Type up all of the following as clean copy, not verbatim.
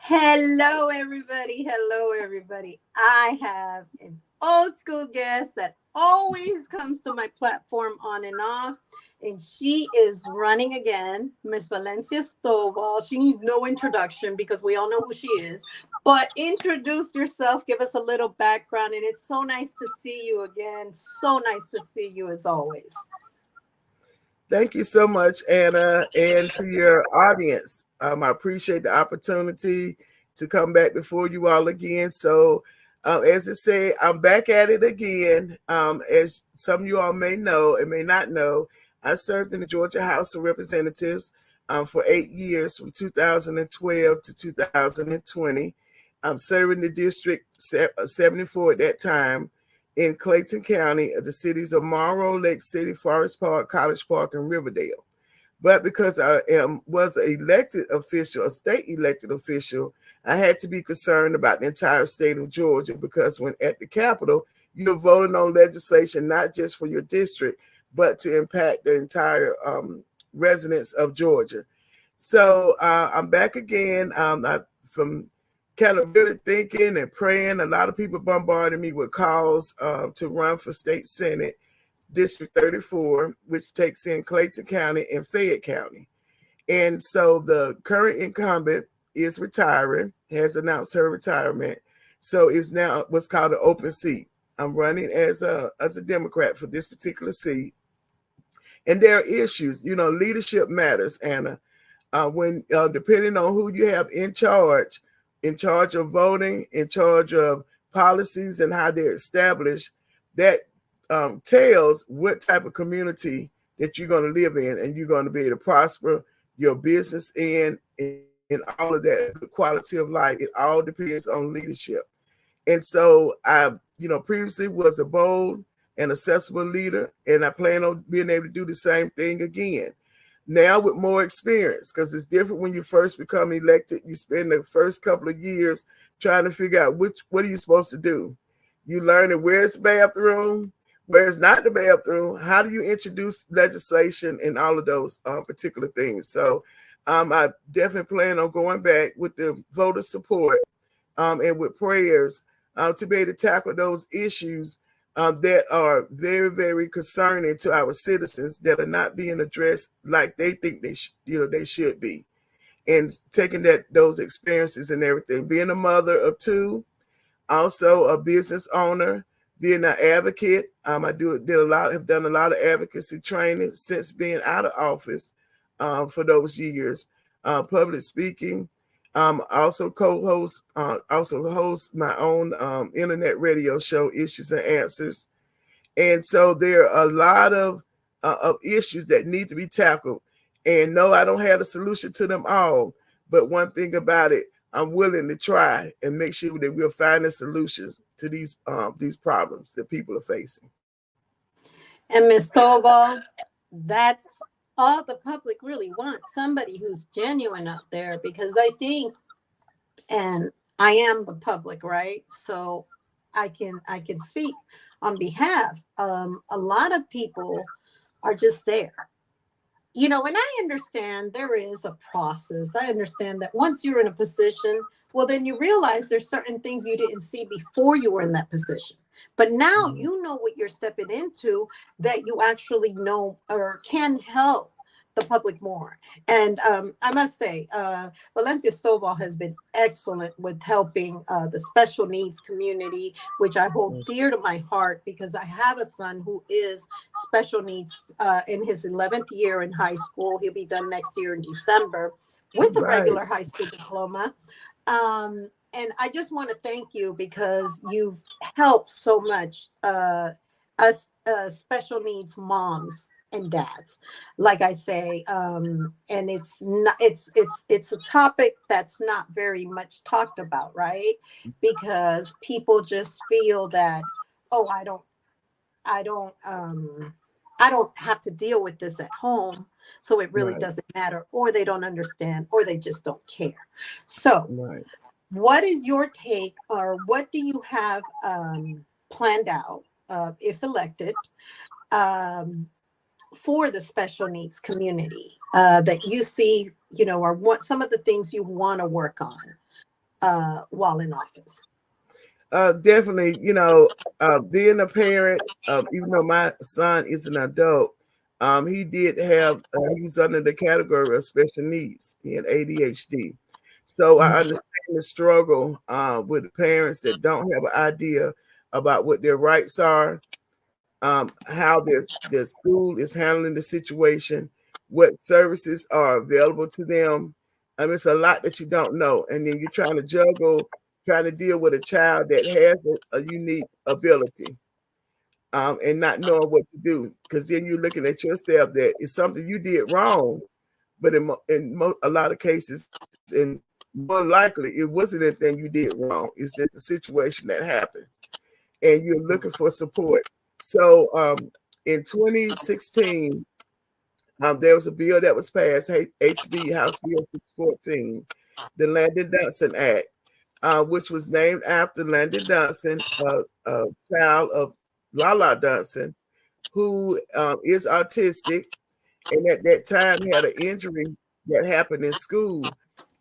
Hello, everybody. Hello, everybody. I have an old school guest that always comes to my platform on and off, and she is running again, Miss Valencia Stovall. She needs no introduction because we all know who she is. But introduce yourself, give us a little background, and it's so nice to see you again. So nice to see you as always. Thank you so much, Anna, and to your audience. I appreciate the opportunity to come back before you all again. So, as I say, I'm back at it again. As some of you all may know and may not know, I served in the Georgia House of Representatives for 8 years, from 2012 to 2020. I'm serving the District 74 at that time in Clayton County, the cities of Monroe, Lake City, Forest Park, College Park, and Riverdale. But because was an elected official, a state elected official, I had to be concerned about the entire state of Georgia, because when at the Capitol, you're voting on legislation not just for your district, but to impact the entire residents of Georgia. So I'm back again. From kind of really thinking and praying. A lot of people bombarded me with calls to run for state senate, District 34, which takes in Clayton County and Fayette County. And so the current incumbent is retiring, has announced her retirement. So it's now what's called an open seat. I'm running as a Democrat for this particular seat. And there are issues, leadership matters, Anna. When depending on who you have in charge of voting, in charge of policies and how they're established, that tells what type of community that you're going to live in, and you're going to be able to prosper your business in all of that good quality of life. It all depends on leadership. And so I, previously was a bold and accessible leader, and I plan on being able to do the same thing again. Now with more experience, because it's different when you first become elected. You spend the first couple of years trying to figure out what are you supposed to do. You learning where's the bathroom, where's not the bathroom, how do you introduce legislation, and all of those particular things. So I definitely plan on going back with the voter support and with prayers to be able to tackle those issues that are very, very concerning to our citizens, that are not being addressed like they think they should be. And taking those experiences and everything, being a mother of two, also a business owner, being an advocate. Have done a lot of advocacy training since being out of office for those years. Public speaking. Also host my own internet radio show, Issues and Answers. And so there are a lot of issues that need to be tackled. And no, I don't have a solution to them all. But one thing about it, I'm willing to try and make sure that we'll find the solutions to these problems that people are facing. And Miss Stovall, that's all the public really wants, somebody who's genuine out there, because I think, and I am the public, right? So I can speak on behalf. A lot of people are just there. And I understand there is a process. I understand that once you're in a position, well, then you realize there's certain things you didn't see before you were in that position. But now Mhm. you know what you're stepping into, that you actually know or can help the public more. And I must say, Valencia Stovall has been excellent with helping the special needs community, which I hold dear to my heart, because I have a son who is special needs in his 11th year in high school. He'll be done next year in December with a Right. regular high school diploma. And I just want to thank you, because you've helped so much us special needs moms and dads, like I say. And it's not, it's a topic that's not very much talked about, right? Because people just feel that, oh, I don't I don't have to deal with this at home, so it really Right. doesn't matter, or they don't understand, or they just don't care. So Right. what is your take, or what do you have planned out, if elected, um, for the special needs community, that you see, or what some of the things you want to work on? while in office? Definitely, being a parent, even though my son is an adult, he did have, he was under the category of special needs and ADHD. So I understand the struggle with the parents that don't have an idea about what their rights are, how their school is handling the situation, what services are available to them. I mean, it's a lot that you don't know. And then you're trying to juggle, trying to deal with a child that has a unique ability, and not knowing what to do. Because then you're looking at yourself that it's something you did wrong, but a lot of cases, and more likely, it wasn't anything you did wrong. It's just a situation that happened, and you're looking for support. So in 2016, there was a bill that was passed, HB House Bill 614, the Landon Johnson Act, which was named after Landon Johnson, a child of Lala Johnson, who is autistic, and at that time had an injury that happened in school.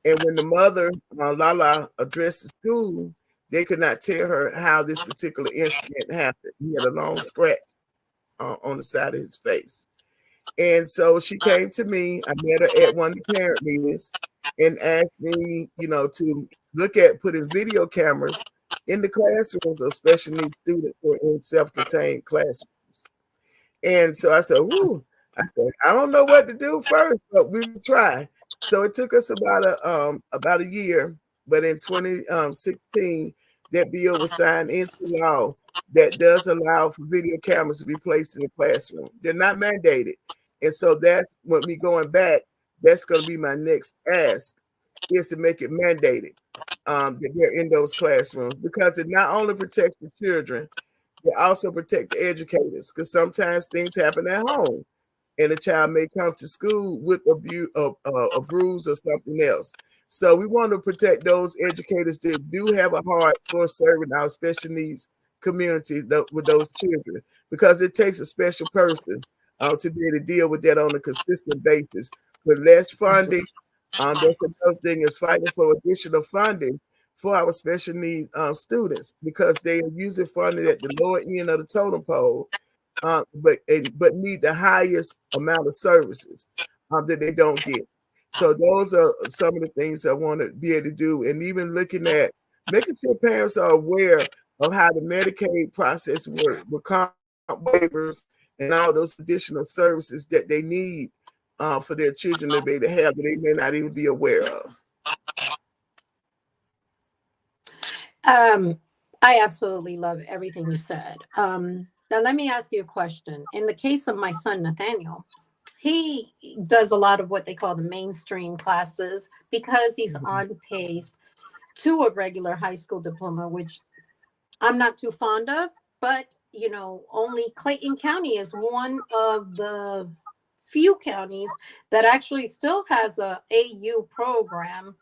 And when the mother, Lala, addressed the school, they could not tell her how this particular incident happened. He had a long scratch on the side of his face. And so she came to me. I met her at one of the parent meetings and asked me, to look at putting video cameras in the classrooms of special needs students who are in self-contained classrooms. And so I said, "Ooh," I said, "I don't know what to do first, but we try." So it took us about a year, but in 2016, that bill was signed into law that does allow for video cameras to be placed in the classroom. They're not mandated, and so that's when me going back. That's going to be my next ask, is to make it mandated, that they're in those classrooms, because it not only protects the children, they also protect the educators, because sometimes things happen at home and a child may come to school with a bruise or something else. So we want to protect those educators that do have a heart for serving our special needs community with those children, because it takes a special person to be able to deal with that on a consistent basis. With less funding, that's another thing, is fighting for additional funding for our special needs students, because they are usually funded at the lower end of the totem pole, but need the highest amount of services that they don't get. So those are some of the things I want to be able to do, and even looking at making sure parents are aware of how the Medicaid process works with comp waivers and all those additional services that they need for their children to be able to have that they may not even be aware of. I absolutely love everything you said. Now, let me ask you a question. In the case of my son, Nathaniel, he does a lot of what they call the mainstream classes because he's on pace to a regular high school diploma, which I'm not too fond of. But, only Clayton County is one of the few counties that actually still has a AU program.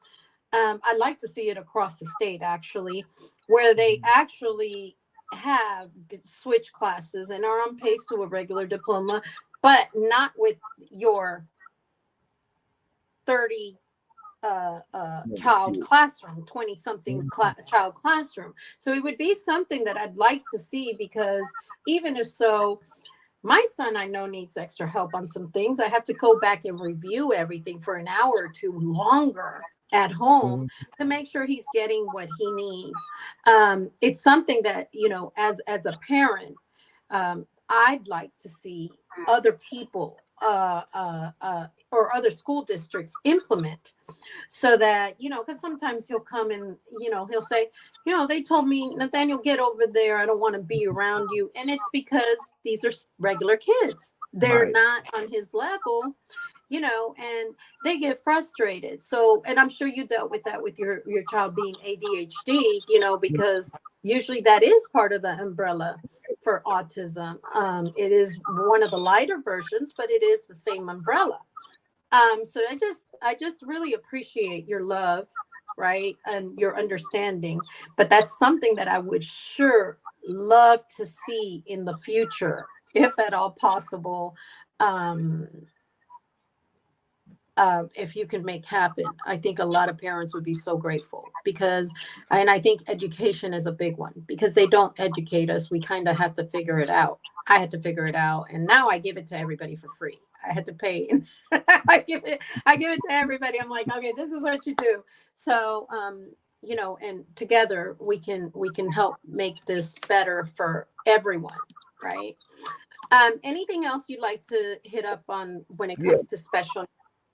I'd like to see it across the state, actually, where they actually have switch classes and are on pace to a regular diploma, but not with your 30 child classroom, 20 something child classroom. So it would be something that I'd like to see, because even if so, my son, I know, needs extra help on some things. I have to go back and review everything for an hour or two longer at home to make sure he's getting what he needs. It's something that, as a parent, I'd like to see other people or other school districts implement, so that, because sometimes he'll come and, he'll say, they told me, Nathaniel, get over there. I don't want to be around you. And it's because these are regular kids. They're Right. not on his level, and they get frustrated. So, and I'm sure you dealt with that with your child being ADHD, because usually that is part of the umbrella for autism. It is one of the lighter versions, but it is the same umbrella. So I just really appreciate your love, right, and your understanding. But that's something that I would sure love to see in the future, if at all possible. if you can make happen. I think a lot of parents would be so grateful because, and I think education is a big one because they don't educate us. We kind of have to figure it out. I had to figure it out, and now I give it to everybody for free. I had to pay. I give it to everybody. I'm like, okay, this is what you do. So, you know, and together we can help make this better for everyone, right? Anything else you'd like to hit up on when it Yeah. comes to special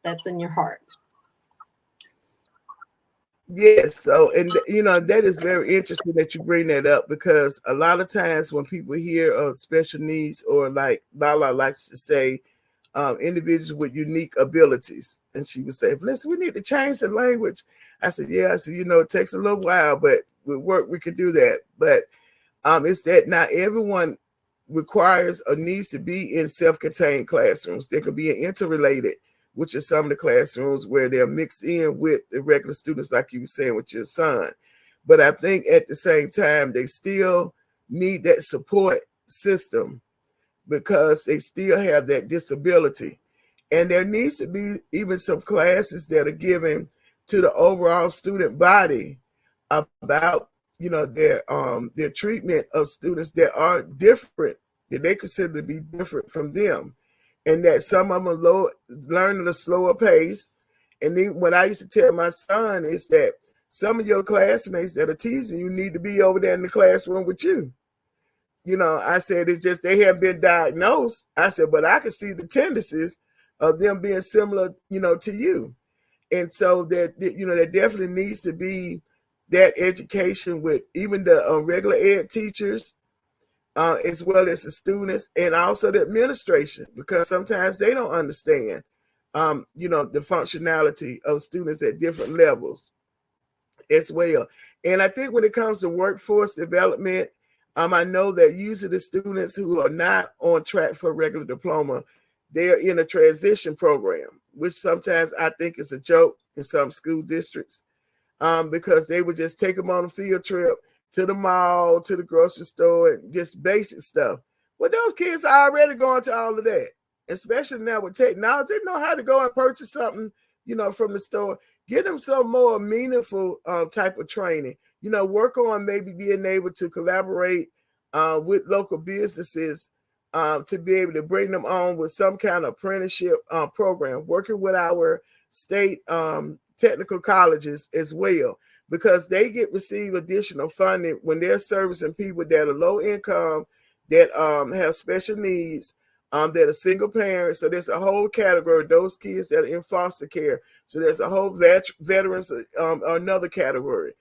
that's in your heart? Yes. So, and that is very interesting that you bring that up, because a lot of times when people hear of special needs, or like Lala likes to say, individuals with unique abilities, and she would say, "Listen, we need to change the language." I said, "Yeah." I said, "It takes a little while, but with work we can do that." But it's that not everyone requires or needs to be in self-contained classrooms. They could be interrelated, which is some of the classrooms where they're mixed in with the regular students, like you were saying with your son. But I think at the same time, they still need that support system because they still have that disability. And there needs to be even some classes that are given to the overall student body about their treatment of students that are different, that they consider to be different from them, and that some of them are learn at a slower pace. And then what I used to tell my son is that some of your classmates that are teasing you need to be over there in the classroom with you. I said, it's just they haven't been diagnosed. I said, but I can see the tendencies of them being similar, to you. And so there definitely needs to be that education with even the regular ed teachers, as well as the students, and also the administration, because sometimes they don't understand, the functionality of students at different levels as well. And I think when it comes to workforce development, I know that usually the students who are not on track for a regular diploma, they're in a transition program, which sometimes I think is a joke in some school districts, because they would just take them on a field trip to the mall, to the grocery store, and just basic stuff. Well, those kids are already going to all of that, especially now with technology. They know how to go and purchase something, from the store. Get them some more meaningful type of training. Work on maybe being able to collaborate with local businesses, to be able to bring them on with some kind of apprenticeship program, working with our state technical colleges as well, because they receive additional funding when they're servicing people that are low income, that have special needs, that are single parents. So there's a whole category of those kids that are in foster care. So there's a whole veterans, another category.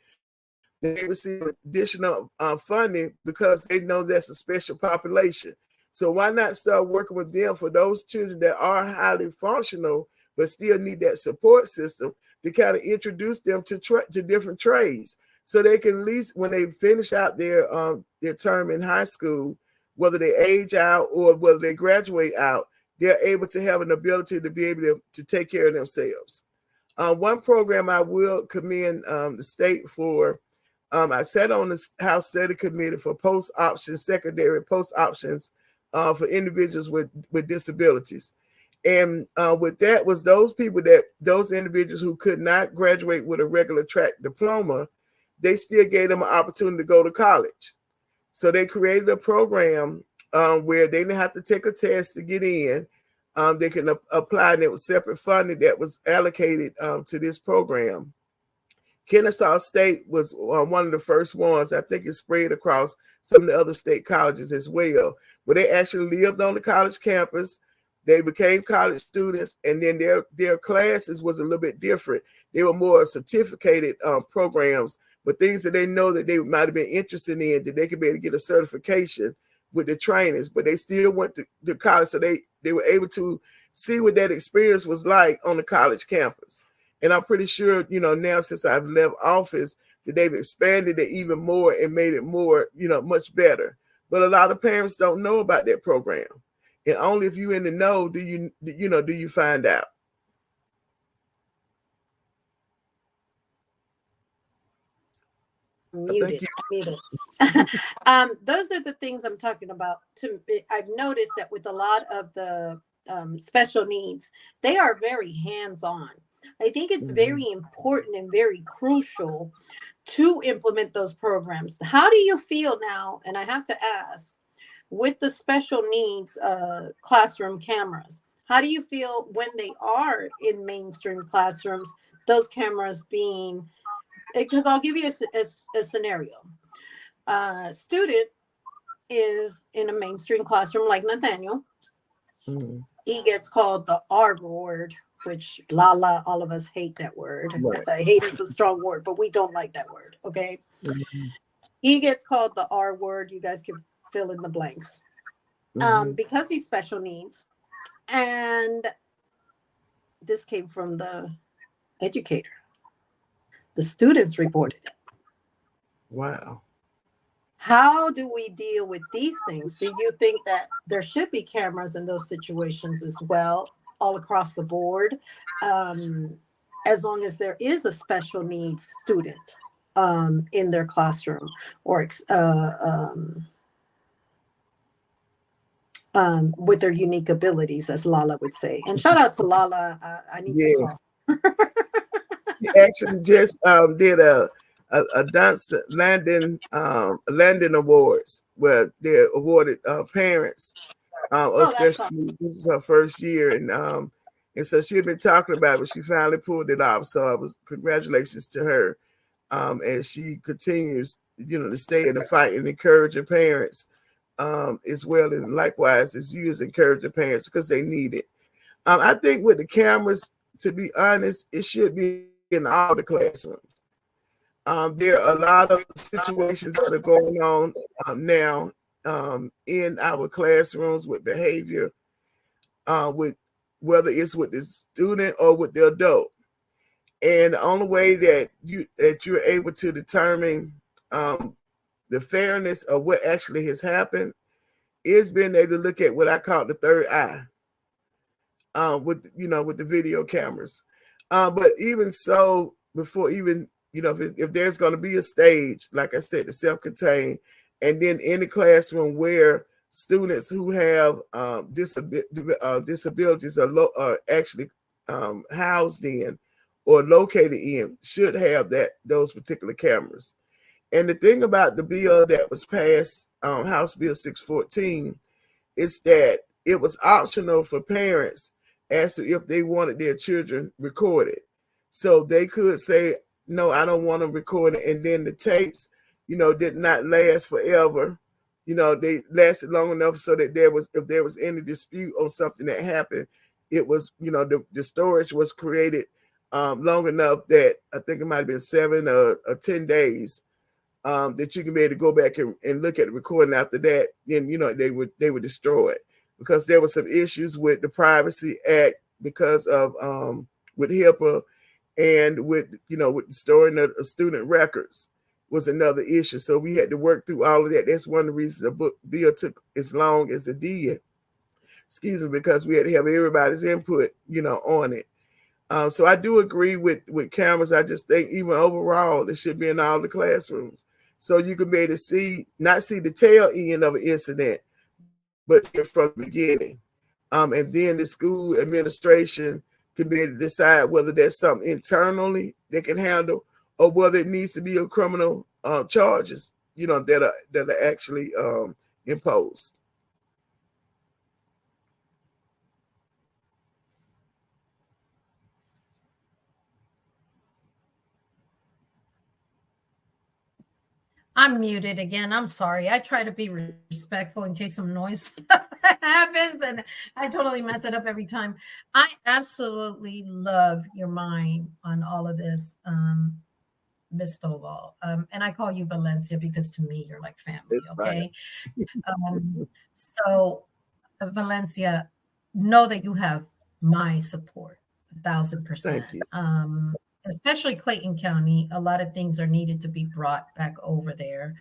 They receive additional funding because they know that's a special population. So why not start working with them for those children that are highly functional but still need that support system to kind of introduce them to different trades, so they can, at least when they finish out their term in high school, whether they age out or whether they graduate out, they're able to have an ability to be able to take care of themselves. One program I will commend the state for, I sat on the House Study Committee for secondary post options for individuals with disabilities. And with that was those individuals who could not graduate with a regular track diploma, they still gave them an opportunity to go to college. So they created a program where they didn't have to take a test to get in. They can apply, and it was separate funding that was allocated to this program. Kennesaw State was one of the first ones. I think it spread across some of the other state colleges as well, where they actually lived on the college campus. They became college students, and then their classes was a little bit different. They were more certificated programs, but things that they know that they might have been interested in, that they could be able to get a certification with the trainers, but they still went to college, so they were able to see what that experience was like on the college campus. And I'm pretty sure, now since I've left office, that they've expanded it even more and made it more, much better. But a lot of parents don't know about that program. And only if you're in the know do you find out. Muted. Muted. Those are the things I'm talking about. I've noticed that with a lot of the special needs, they are very hands-on. I think it's Mhm. very important and very crucial to implement those programs. How do you feel now? And I have to ask, with the special needs classroom cameras, how do you feel when they are in mainstream classrooms, those cameras being, because I'll give you a scenario. Student is in a mainstream classroom like Nathaniel. Mhm. He gets called the R word, which Lala, all of us hate that word. Right. Hate is a strong word, but we don't like that word. Okay. Mhm. He gets called the R word. You guys can fill in the blanks. Mhm. Because he's special needs. And this came from the educator. The students reported it. Wow. How do we deal with these things? Do you think that there should be cameras in those situations as well, all across the board, um, as long as there is a special needs student in their classroom or with their unique abilities, as Lala would say? And shout out to Lala. I need to call. Yes. He actually just did a dance landing awards where they awarded parents, Oh, that's awesome. especially this is her first year, and so she had been talking about it, but she finally pulled it off. So I was congratulations to her, as she continues, to stay in the fight and encourage her parents, as well, and likewise as you as encourage the parents because they need it. I think with the cameras, to be honest, it should be in all the classrooms. There are a lot of situations that are going on now in our classrooms with behavior, with whether it's with the student or with the adult. And the only way that you're able to determine the fairness of what actually has happened is being able to look at what I call the third eye, with the video cameras. But even so, before even if there's going to be a stage, like I said, the self-contained, and then in the classroom where students who have disabilities are actually housed in or located in should have those particular cameras. And the thing about the bill that was passed, House Bill 614, is that it was optional for parents as to if they wanted their children recorded. So they could say, no, I don't want them recorded. And then the tapes, did not last forever. They lasted long enough so that if there was any dispute on something that happened, it was, the storage was created long enough that I think it might have been 7 or 10 days, that you can be able to go back and look at the recording after that. Then they would destroy it because there were some issues with the Privacy Act because of with HIPAA, and with storing of student records was another issue. So we had to work through all of that. That's one of the reasons the bill took as long as it did. Excuse me, because we had to have everybody's input, on it. So I do agree with cameras. I just think even overall, it should be in all the classrooms, so you can be able to not see the tail end of an incident, but see it from the beginning. And then the school administration can be able to decide whether there's something internally they can handle, or whether it needs to be a criminal charges, that are actually imposed. I'm muted again. I'm sorry. I try to be respectful in case some noise happens and I totally mess it up every time. I absolutely love your mind on all of this, Miss Stovall. And I call you Valencia because to me you're like family, It's fine. okay? So Valencia, know that you have my support, 1,000%. Thank you. Especially Clayton County, a lot of things are needed to be brought back over there.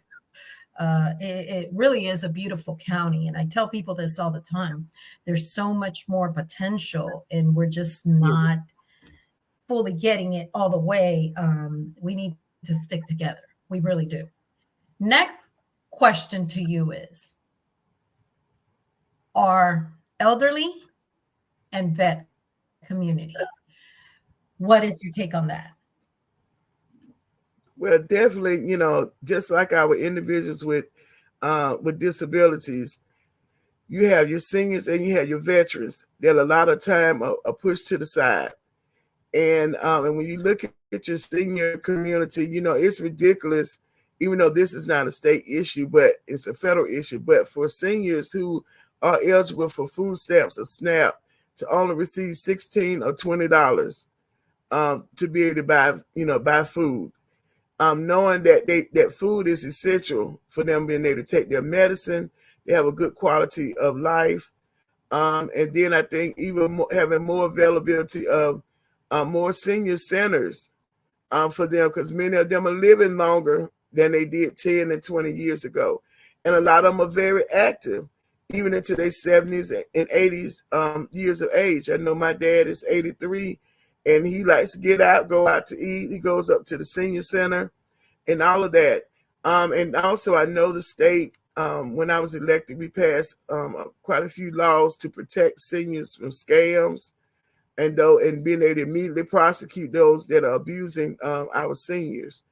It really is a beautiful county, and I tell people this all the time. There's so much more potential, and we're just Yeah. not fully getting it all the way. We need to stick together. We really do. Next question to you is: are elderly and vet community. What is your take on that? Well, definitely, just like our individuals with disabilities, you have your seniors and you have your veterans that a lot of time are pushed to the side. And when you look at your senior community, it's ridiculous, even though this is not a state issue, but it's a federal issue. But for seniors who are eligible for food stamps or SNAP to only receive $16 or $20 to be able to buy food. Knowing that that food is essential for them being able to take their medicine, they have a good quality of life. And then I think even having more availability of more senior centers for them, because many of them are living longer than they did 10 and 20 years ago. And a lot of them are very active, even into their 70s and 80s years of age. I know my dad is 83, and he likes to get out, go out to eat. He goes up to the senior center and all of that. And also I know the state, when I was elected, we passed quite a few laws to protect seniors from scams and being able to immediately prosecute those that are abusing our seniors.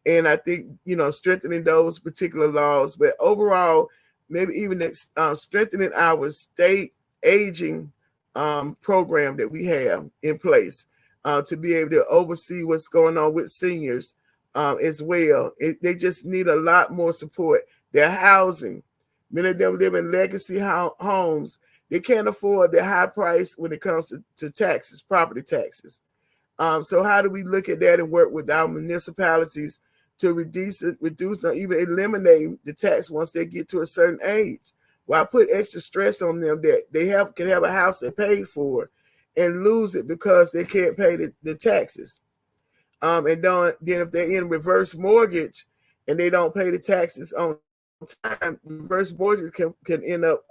And I think, strengthening those particular laws, but overall, maybe even strengthening our state aging program that we have in place to be able to oversee what's going on with seniors as well. They just need a lot more support. Their housing, many of them live in legacy homes. They can't afford the high price when it comes to taxes, property taxes. So how do we look at that and work with our municipalities to reduce or even eliminate the tax once they get to a certain age? Why put extra stress on them that they can have a house they paid for and lose it because they can't pay the taxes? And then if they're in reverse mortgage and they don't pay the taxes on time, reverse mortgage can end up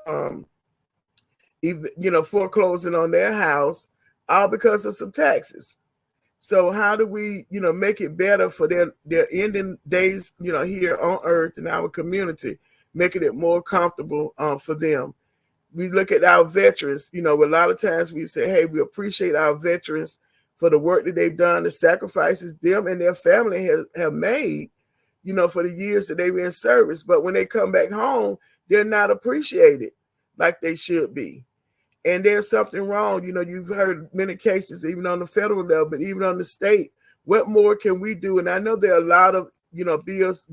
foreclosing on their house, all because of some taxes. So how do we, make it better for their ending days, here on earth in our community, making it more comfortable for them? We look at our veterans, a lot of times we say, hey, we appreciate our veterans for the work that they've done, the sacrifices them and their family have made, for the years that they were in service. But when they come back home, they're not appreciated like they should be. And there's something wrong. You've heard many cases, even on the federal level, but even on the state. What more can we do? And I know there are a lot of, bills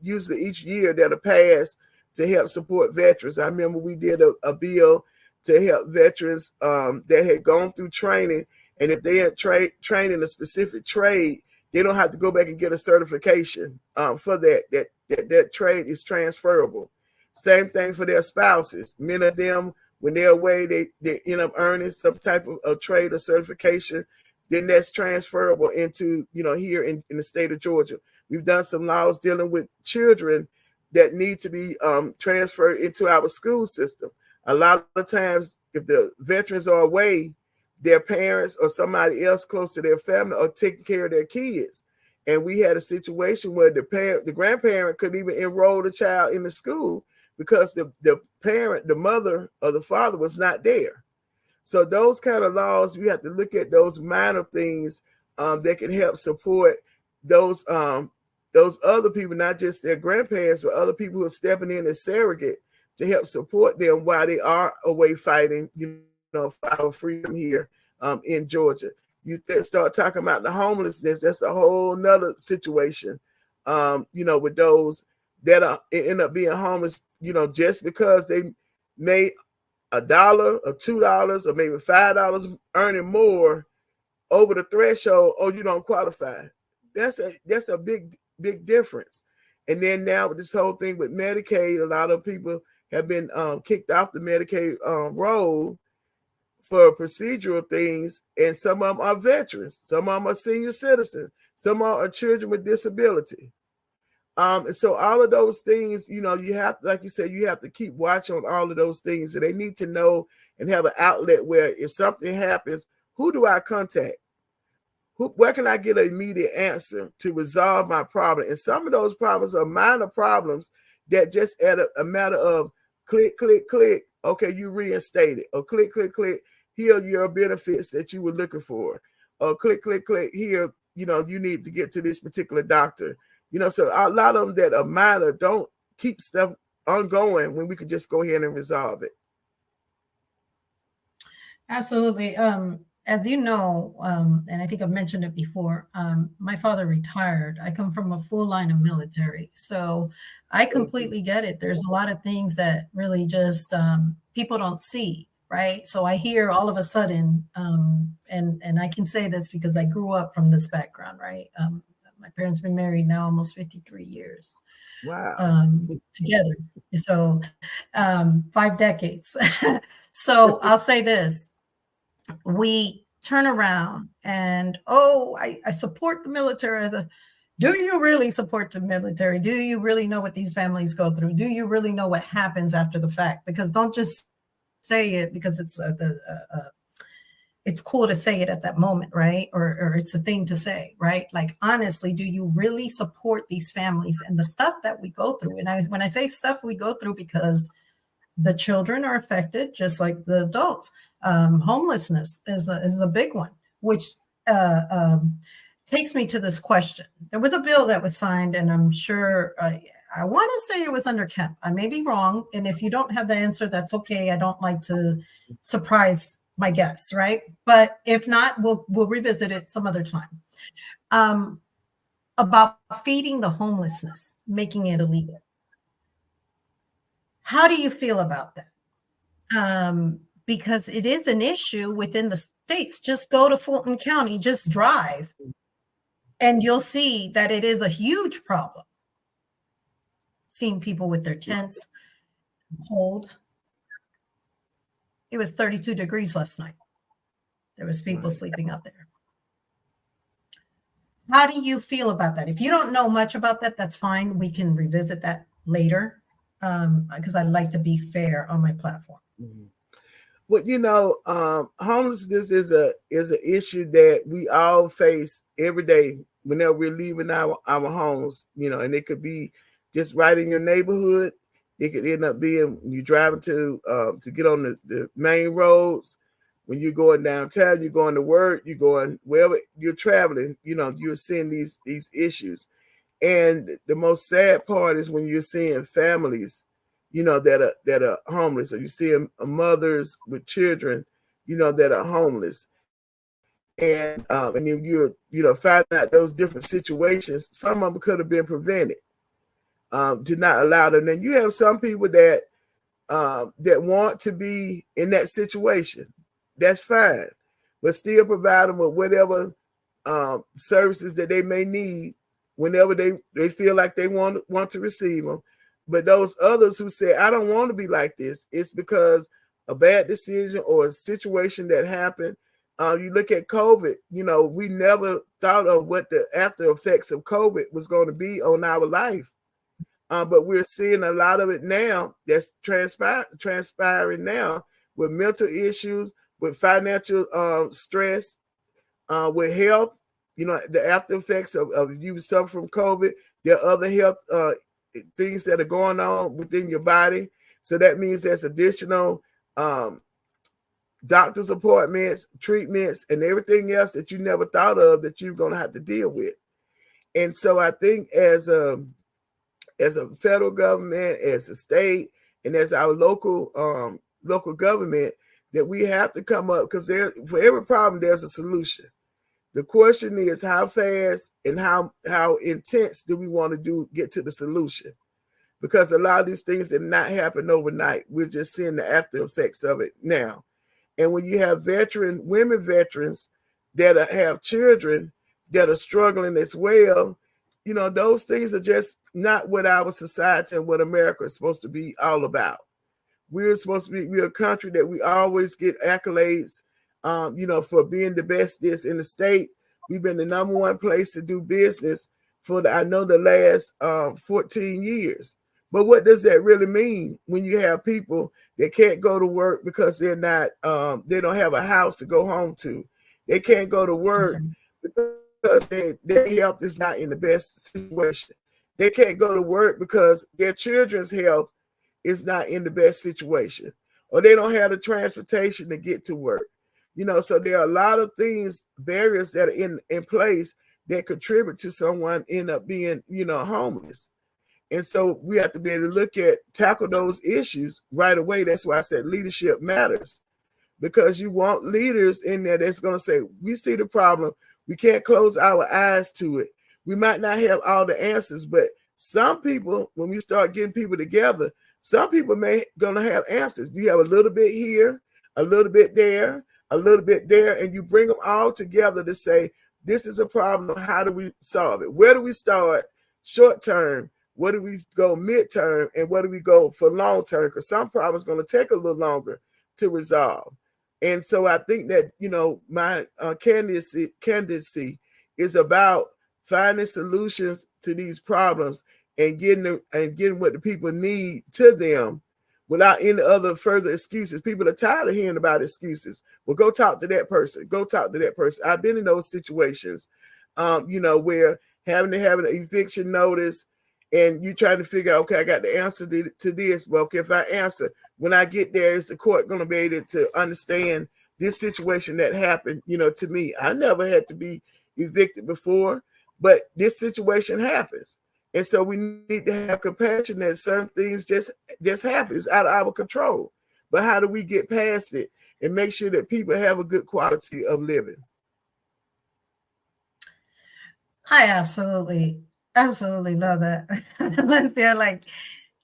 usually each year that are passed to help support veterans. I remember we did a bill to help veterans that had gone through training. And if they had trained in a specific trade, they don't have to go back and get a certification for that. That trade is transferable. Same thing for their spouses. Many of them, when they're away, they end up earning some type of trade or certification. Then that's transferable into, here in the state of Georgia. We've done some laws dealing with children that need to be transferred into our school system. A lot of times, if the veterans are away, their parents or somebody else close to their family are taking care of their kids. And we had a situation where the grandparent couldn't even enroll the child in the school because the parent, the mother or the father was not there. So those kind of laws, we have to look at those minor things that can help support those other people, not just their grandparents, but other people who are stepping in as surrogate to help support them while they are away fighting, for our freedom here in Georgia. You start talking about the homelessness, that's a whole nother situation, with those that end up being homeless, just because they made $1 or $2 or maybe $5 earning more over the threshold. Oh, you don't qualify. That's a big difference. And then now with this whole thing with Medicaid, a lot of people have been kicked off the Medicaid roll for procedural things, and some of them are veterans, some of them are senior citizens, some are children with disability. And so all of those things, you have, like you said, you have to keep watch on all of those things. And they need to know and have an outlet where if something happens, who do I contact? Where can I get an immediate answer to resolve my problem? And some of those problems are minor problems that just at a matter of click, click, click. Okay, you reinstated, or click, click, click. here are your benefits that you were looking for. Or click, click, click here, you know, you need to get to this particular doctor. You know, so a lot of them that are minor don't keep stuff ongoing when we could just go ahead and resolve it. Absolutely. As you know, and I think I've mentioned it before, my father retired. I come from a full line of military. So I completely get it. There's a lot of things that really just people don't see, right? So I hear all of a sudden, and I can say this because I grew up from this background, right? My parents been married now almost 53 years. Wow. Together. So 5 decades. So I'll say this. We turn around and, oh, I support the military. Do you really support the military? Do you really know what these families go through? Do you really know what happens after the fact? Because don't just say it because it's cool to say it at that moment, right? Or it's a thing to say, right? Like, honestly, do you really support these families and the stuff that we go through? And when I say stuff we go through, because the children are affected just like the adults. Homelessness is a big one, which takes me to this question. There was a bill that was signed, and I'm sure I want to say it was under Kemp. I may be wrong, and if you don't have the answer, that's okay. I don't like to surprise my guests, right? But if not, we'll revisit it some other time. About feeding the homelessness, making it illegal. How do you feel about that? Because it is an issue within the states. Just go to Fulton County, just drive, and you'll see that it is a huge problem. Seeing people with their tents, cold. It was 32 degrees last night. There was people sleeping out there. How do you feel about that? If you don't know much about that, that's fine. We can revisit that later, because I'd like to be fair on my platform. Mm-hmm. Well, you know, homelessness is an issue that we all face every day whenever we're leaving our homes, you know, and it could be just right in your neighborhood. It could end up being when you're driving to get on the main roads, when you're going downtown, you're going to work, you're going wherever you're traveling, you know, you're seeing these issues. And the most sad part is when you're seeing families, you know, that are homeless, or you see mothers with children, you know, that are homeless, and you're, you know, finding out those different situations. Some of them could have been prevented, to not allow them. And you have some people that want to be in that situation. That's fine, but still provide them with whatever services that they may need whenever they feel like they want to receive them. But those others who say, I don't want to be like this, it's because a bad decision or a situation that happened. You look at COVID, you know, we never thought of what the after effects of COVID was going to be on our life. But we're seeing a lot of it now that's transpiring now, with mental issues, with financial stress, with health, you know, the after effects of you suffer from COVID. There are other health things that are going on within your body. So that means there's additional doctor's appointments, treatments, and everything else that you never thought of that you're going to have to deal with. And so I think as a federal government, as a state, and as our local government, that we have to come up, because for every problem there's a solution. The question is how fast and how intense do we want to get to the solution? Because a lot of these things did not happen overnight. We're just seeing the after effects of it now. And when you have women veterans that have children that are struggling as well, you know, those things are just not what our society and what America is supposed to be all about. We're a country that we always get accolades, you know, for being the best this in the state. We've been the number one place to do business for the last 14 years. But what does that really mean when you have people that can't go to work because they're not, they don't have a house to go home to? They can't go to work because their health is not in the best situation. They can't go to work because their children's health is not in the best situation, or they don't have the transportation to get to work. So there are a lot of things, barriers that are in place that contribute to someone end up being, homeless. And so we have to be able to tackle those issues right away. That's why I said leadership matters, because you want leaders in there that's going to say, we see the problem. We can't close our eyes to it. We might not have all the answers, but some people, when we start getting people together, some people may going to have answers. You have a little bit here, a little bit there, a little bit there, and you bring them all together to say, this is a problem. How do we solve it? Where do we start short term? Where do we go midterm? And where do we go for long term? Because some problems are going to take a little longer to resolve. And so I think that, my candidacy is about finding solutions to these problems and getting what the people need to them without any other further excuses. People are tired of hearing about excuses. Well, go talk to that person. Go talk to that person. I've been in those situations, where having to have an eviction notice and you trying to figure out, okay, I got the answer to this. Well, okay, if I answer, when I get there, is the court going to be able to understand this situation that happened, to me? I never had to be evicted before, but this situation happens. And so we need to have compassion that certain things just happen. It's out of our control. But how do we get past it and make sure that people have a good quality of living? I absolutely love that. Valencia, like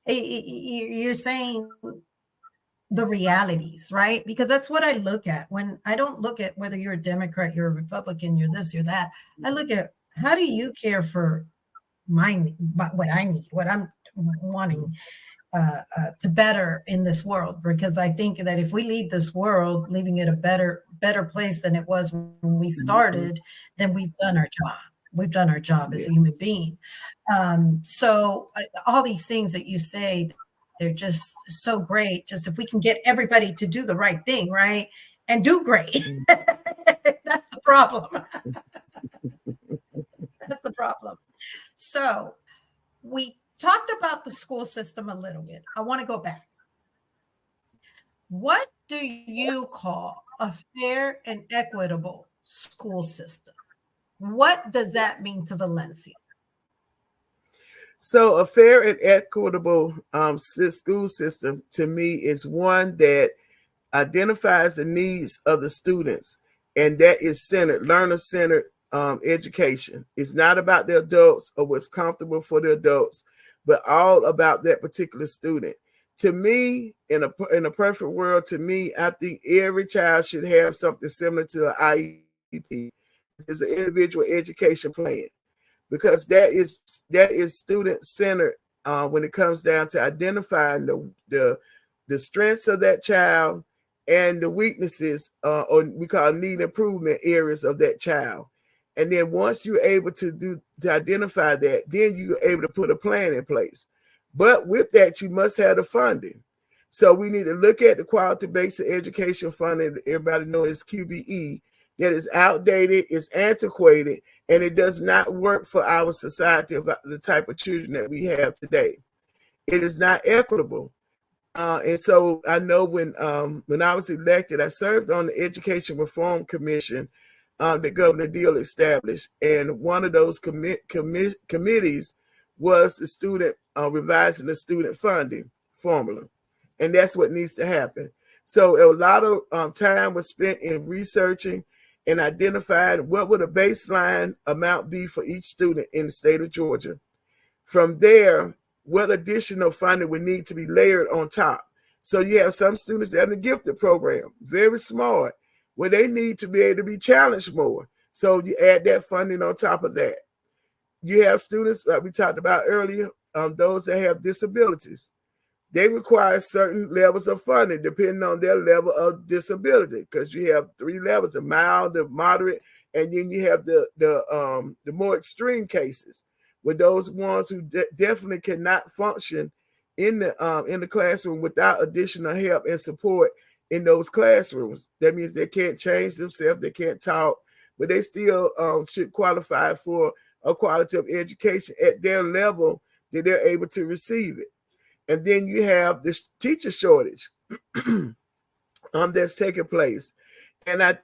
you're saying the realities, right? Because that's what I look at. When I don't look at whether you're a Democrat, you're a Republican, you're this, you're that. I look at, how do you care for what I need, what I'm wanting to better in this world? Because I think that if we leave this world, leaving it a better place than it was when we started, then we've done our job. We've done our job as a human being. So all these things that you say, they're just so great. Just if we can get everybody to do the right thing, right? And do great. That's the problem. That's the problem. So we talked about the school system a little bit. I want to go back. What do you call a fair and equitable school system? What does that mean to Valencia? So a fair and equitable school system to me is one that identifies the needs of the students, and that is learner-centered education. It's not about the adults or what's comfortable for the adults, but all about that particular student. To me, in a perfect world, to me, I think every child should have something similar to an IEP. It's an individual education plan, because that is student-centered when it comes down to identifying the strengths of that child and the weaknesses, or we call need improvement areas of that child. And then once you're able to identify that, then you're able to put a plan in place. But with that, you must have the funding. So we need to look at the quality basic education funding. Everybody knows it's QBE. That is outdated, it's antiquated, and it does not work for our society of the type of children that we have today. It is not equitable. And so I know when I was elected, I served on the Education Reform Commission that Governor Deal established. And one of those committees was the student revising the student funding formula. And that's what needs to happen. So a lot of time was spent in researching and identifying what would a baseline amount be for each student in the state of Georgia. From there, what additional funding would need to be layered on top. So you have some students that are in the gifted program, very smart, where they need to be able to be challenged more. So you add that funding on top of that. You have students, like we talked about earlier, those that have disabilities. They require certain levels of funding depending on their level of disability, because you have 3 levels: a mild, the moderate, and then you have the more extreme cases, with those ones who definitely cannot function in the classroom without additional help and support in those classrooms. That means they can't change themselves, they can't talk, but they still should qualify for a quality of education at their level that they're able to receive it. And then you have this teacher shortage that's taking place. And I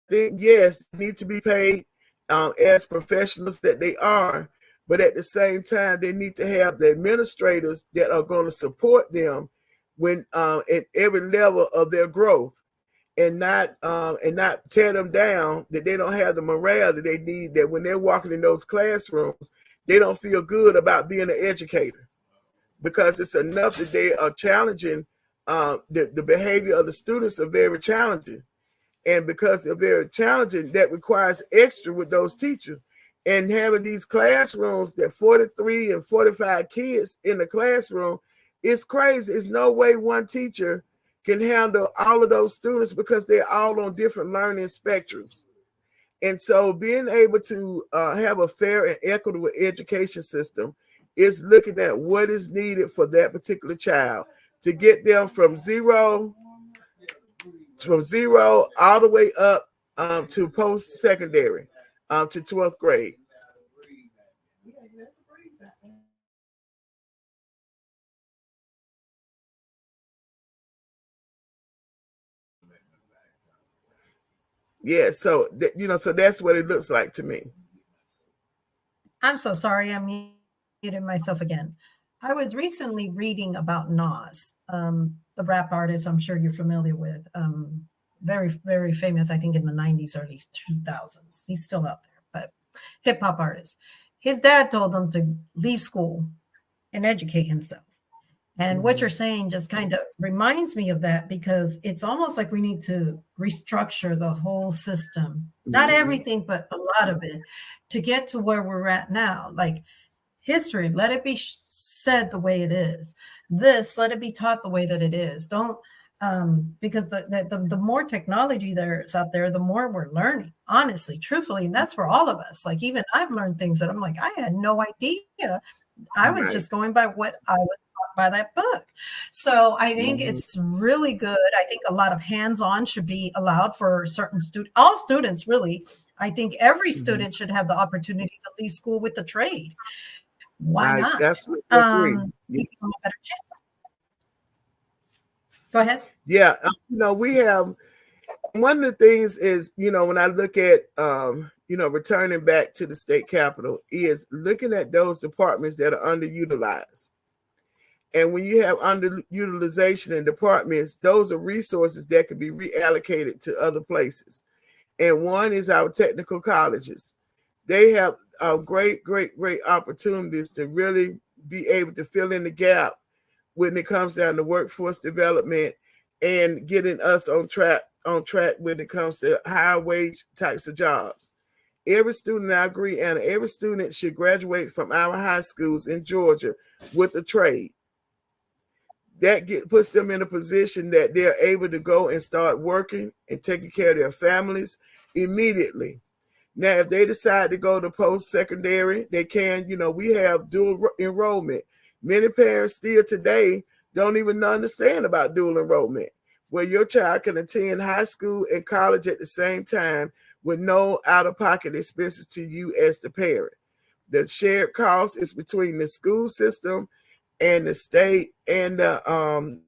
think, yes, need to be paid as professionals that they are, but at the same time, they need to have the administrators that are going to support them when at every level of their growth, and not tear them down, that they don't have the morale that they need, that when they're walking in those classrooms, they don't feel good about being an educator, because it's enough that they are challenging. The behavior of the students are very challenging. And because they're very challenging, that requires extra with those teachers. And having these classrooms that 43 and 45 kids in the classroom, it's crazy. There's no way one teacher can handle all of those students, because they're all on different learning spectrums. And so being able to have a fair and equitable education system is looking at what is needed for that particular child to get them from zero all the way up to post-secondary, to 12th grade. Yeah, so so that's what it looks like to me. I'm so sorry, I muted myself again. I was recently reading about Nas, the rap artist I'm sure you're familiar with. Very, very famous, I think in the 90s, early 2000s. He's still out there, but hip hop artist. His dad told him to leave school and educate himself. And what you're saying just kind of reminds me of that, because it's almost like we need to restructure the whole system, not everything, but a lot of it, to get to where we're at now. Like history, let it be said the way it is. This, let it be taught the way that it is. Don't, because the more technology there's out there, the more we're learning, honestly, truthfully. And that's for all of us. Like even I've learned things that I'm like, I had no idea. I was just going by what I was taught by that book. So I think it's really good. I think a lot of hands-on should be allowed for certain students, all students really. I think every student should have the opportunity to leave school with a trade. Why not? Absolutely agree. Give them a better chance. Go ahead. Yeah, we have, one of the things is, when I look at returning back to the state capitol, is looking at those departments that are underutilized. And when you have underutilization in departments, those are resources that can be reallocated to other places. And one is our technical colleges. They have great opportunities to really be able to fill in the gap when it comes down to workforce development and getting us on track when it comes to higher wage types of jobs. Every student, I agree, Anna, every student should graduate from our high schools in Georgia with a trade. That puts them in a position that they're able to go and start working and taking care of their families immediately. Now, if they decide to go to post-secondary, they can, we have dual enrollment. Many parents still today don't even understand about dual enrollment, where your child can attend high school and college at the same time with no out-of-pocket expenses to you as the parent. The shared cost is between the school system and the state and the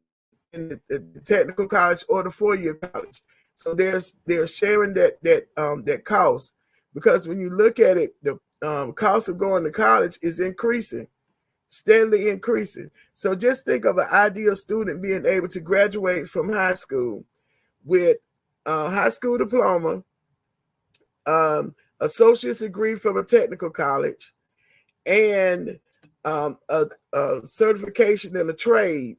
technical college or the 4-year college. So they're sharing that cost, because when you look at it, the cost of going to college is increasing, steadily increasing. So just think of an ideal student being able to graduate from high school with a high school diploma, associate's degree from a technical college, and a certification in a trade,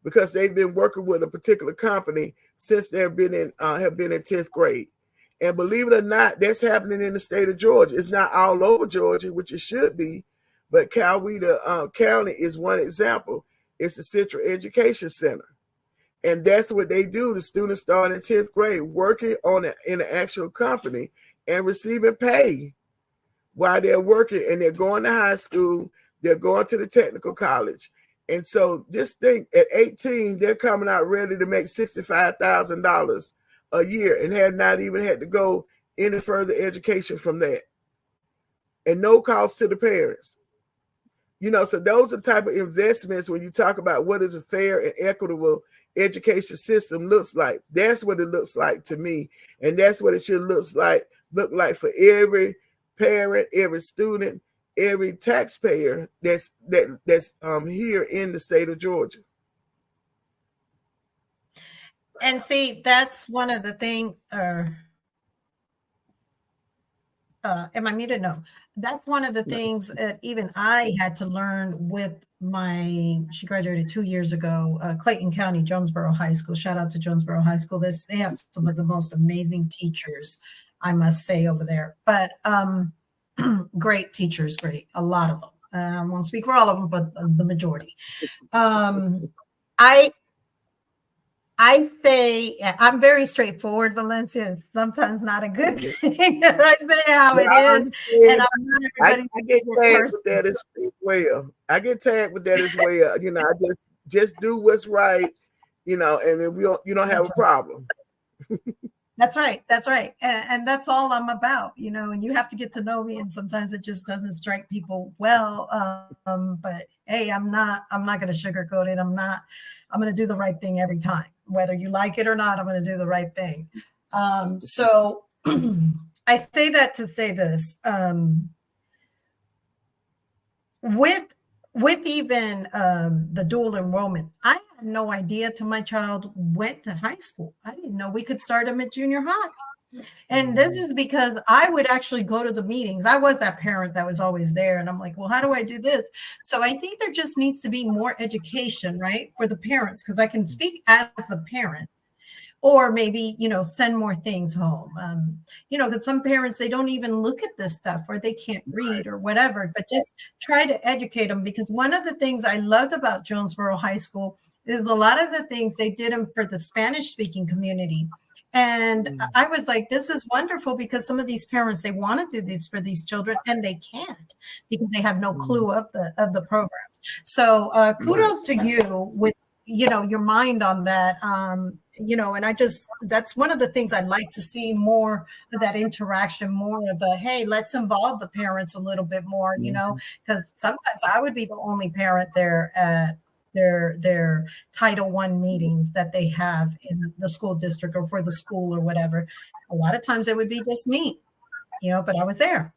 because they've been working with a particular company since they've been in have been in 10th grade. And believe it or not, that's happening in the state of Georgia. It's not all over Georgia, which it should be, but Coweta County is one example. It's a Central Education Center. And that's what they do. The students start in 10th grade working in an actual company and receiving pay while they're working, and they're going to high school, they're going to the technical college. And so just think, at 18, they're coming out ready to make $65,000 a year and have not even had to go any further education from that. And no cost to the parents. So those are the type of investments when you talk about what is a fair and equitable education system looks like. That's what it looks like to me, and that's what it should look like for every parent, every student, every taxpayer that's here in the state of Georgia. And see, that's one of the things. Am I muted? No. That's one of the things that even I had to learn with she graduated 2 years ago, Clayton County, Jonesboro High School. Shout out to Jonesboro High School. They have some of the most amazing teachers, I must say, over there. But great teachers, a lot of them. I won't speak for all of them, but the majority. I say I'm very straightforward, Valencia. It's sometimes not a good thing. I say how it is, and I'm not everybody's I get tagged with that as well. I get tagged with that as well. You know, I just do what's right. You know, and then you don't have a problem. That's right. That's right. And that's all I'm about, you know, and you have to get to know me. And sometimes it just doesn't strike people well. But hey, I'm not going to sugarcoat it. I'm going to do the right thing every time, whether you like it or not. I'm going to do the right thing. So I say that to say this, with even the dual enrollment, I had no idea till my child went to high school. I didn't know we could start them at junior high. And this is because I would actually go to the meetings. I was that parent that was always there. And I'm like, well, how do I do this? So I think there just needs to be more education, right, for the parents, because I can speak as the parent. Or maybe, you know, send more things home. You know, because some parents, they don't even look at this stuff, or they can't read or whatever, but just try to educate them. Because one of the things I loved about Jonesboro High School is a lot of the things they did them for the Spanish speaking community. And I was like, this is wonderful, because some of these parents, they want to do this for these children and they can't, because they have no clue of the program. So kudos to you with, you know, your mind on that. You know, and that's one of the things I'd like to see, more of that interaction, more of the, hey, let's involve the parents a little bit more, you know, because sometimes I would be the only parent there at their Title I meetings that they have in the school district or for the school or whatever. A lot of times it would be just me, you know, but I was there.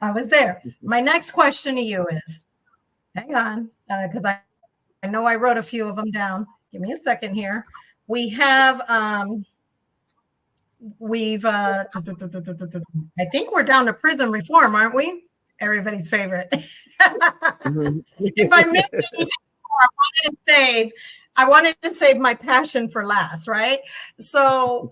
I was there. My next question to you is, hang on, because I know I wrote a few of them down. Give me a second here. We have, I think we're down to prison reform, aren't we? Everybody's favorite. If I missed anything more, I wanted to save my passion for last, right? So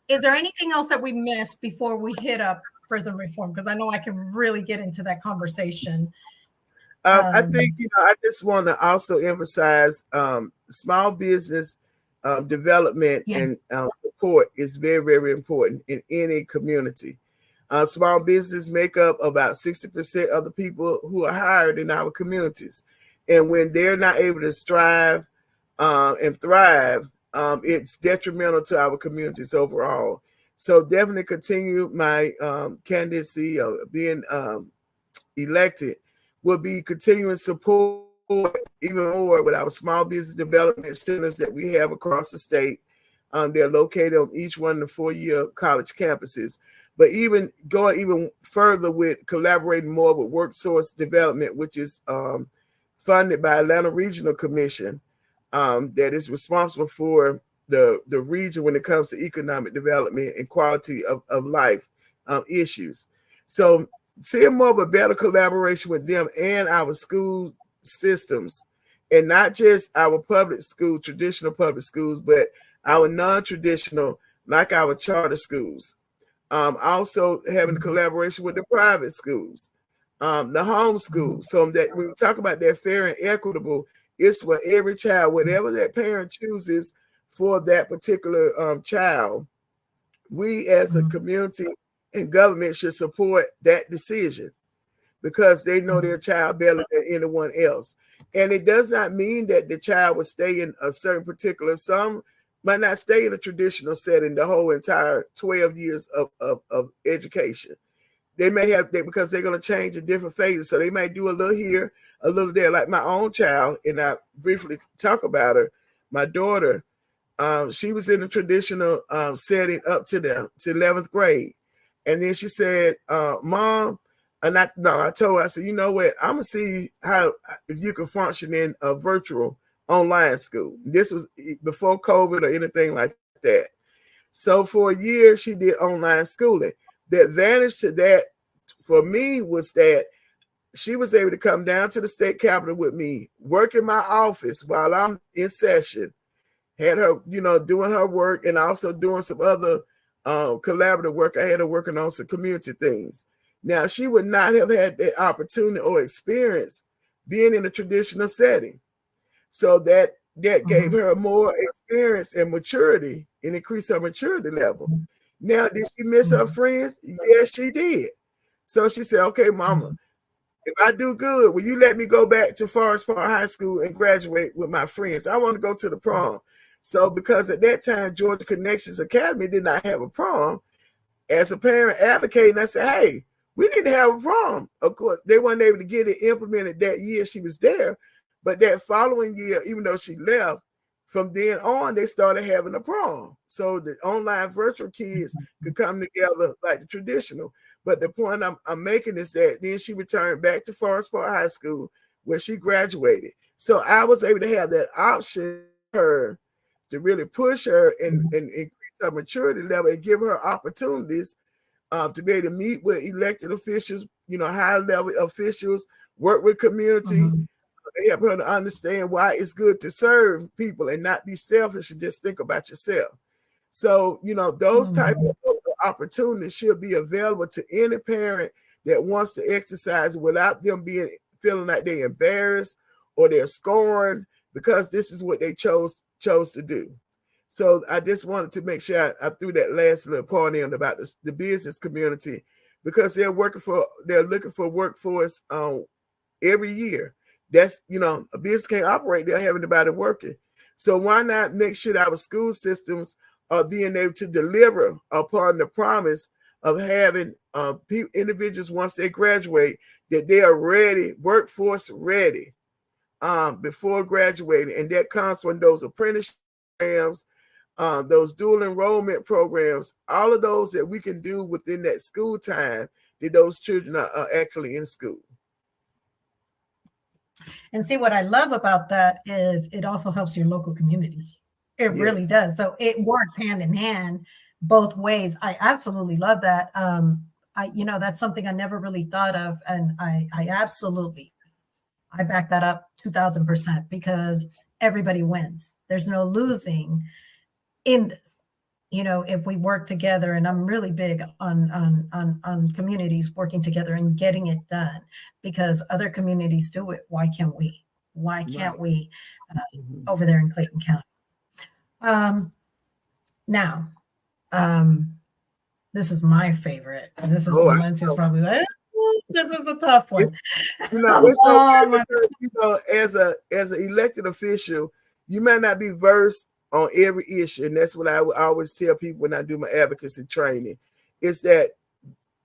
is there anything else that we missed before we hit up prison reform? Because I know I can really get into that conversation. I think, you know, I just want to also emphasize small business development and support is very, very important in any community. Small business make up about 60% of the people who are hired in our communities. And when they're not able to strive and thrive, it's detrimental to our communities overall. So definitely continue my candidacy of being elected will be continuing support even more with our small business development centers that we have across the state. They're located on each one of the 4-year college campuses. But even going even further with collaborating more with workforce development, which is funded by Atlanta Regional Commission, that is responsible for the region when it comes to economic development and quality of life issues. So seeing more of a better collaboration with them and our school systems, and not just our public school, traditional public schools, but our non-traditional, like our charter schools. Also having a collaboration with the private schools, the home schools, so that when we talk about that fair and equitable, it's for every child, whatever that parent chooses for that particular child. We as a community and government should support that decision, because they know their child better than anyone else. And it does not mean that the child will stay in a certain particular, some might not stay in a traditional setting the whole entire 12 years of education. They may have, because they're going to change in different phases. So they might do a little here, a little there. Like my own child, and I briefly talk about her, my daughter, she was in a traditional setting up to the 11th grade. And then she said, Mom, and I told her, I said, you know what, I'm gonna see how if you can function in a virtual online school. This was before COVID or anything like that. So for a year, she did online schooling. The advantage to that for me was that she was able to come down to the state capitol with me, work in my office while I'm in session, had her, doing her work and also doing some other collaborative work. I had her working on some community things. Now, she would not have had the opportunity or experience being in a traditional setting. So that gave her more experience and maturity and increased her maturity level. Now, did she miss her friends? Yes, she did. So she said, okay, Mama, if I do good, will you let me go back to Forest Park High School and graduate with my friends? I want to go to the prom. So because at that time, Georgia Connections Academy did not have a prom, as a parent advocating, I said, hey, we didn't have a prom. Of course, they weren't able to get it implemented that year she was there. But that following year, even though she left, from then on, they started having a prom. So the online virtual kids could come together like the traditional. But the point I'm making is that then she returned back to Forest Park High School where she graduated. So I was able to have that option for her to really push her and increase her maturity level and give her opportunities to be able to meet with elected officials, high level officials, work with community. They help her to understand why it's good to serve people and not be selfish and just think about yourself. So, those type of opportunities should be available to any parent that wants to exercise without them feeling like they're embarrassed or they're scorned because this is what they chose to do. So I just wanted to make sure I threw that last little point in about the business community because they're looking for workforce every year. That's, a business can't operate, they'll have anybody working. So why not make sure that our school systems are being able to deliver upon the promise of having individuals once they graduate, that they are ready, workforce ready before graduating. And that comes from those apprenticeship programs, those dual enrollment programs, all of those that we can do within that school time that those children are actually in school. And see, what I love about that is it also helps your local community. It really does. So it works hand in hand both ways. I absolutely love that. That's something I never really thought of. And I back that up 2000% because everybody wins. There's no losing in this. If we work together, and I'm really big on communities working together and getting it done because other communities do it. Why can't we? Why can't we over there in Clayton County? Now, this is my favorite. And this is Valencia's probably like, this is a tough one. As an elected official, you might not be versed on every issue, and that's what I would always tell people when I do my advocacy training, is that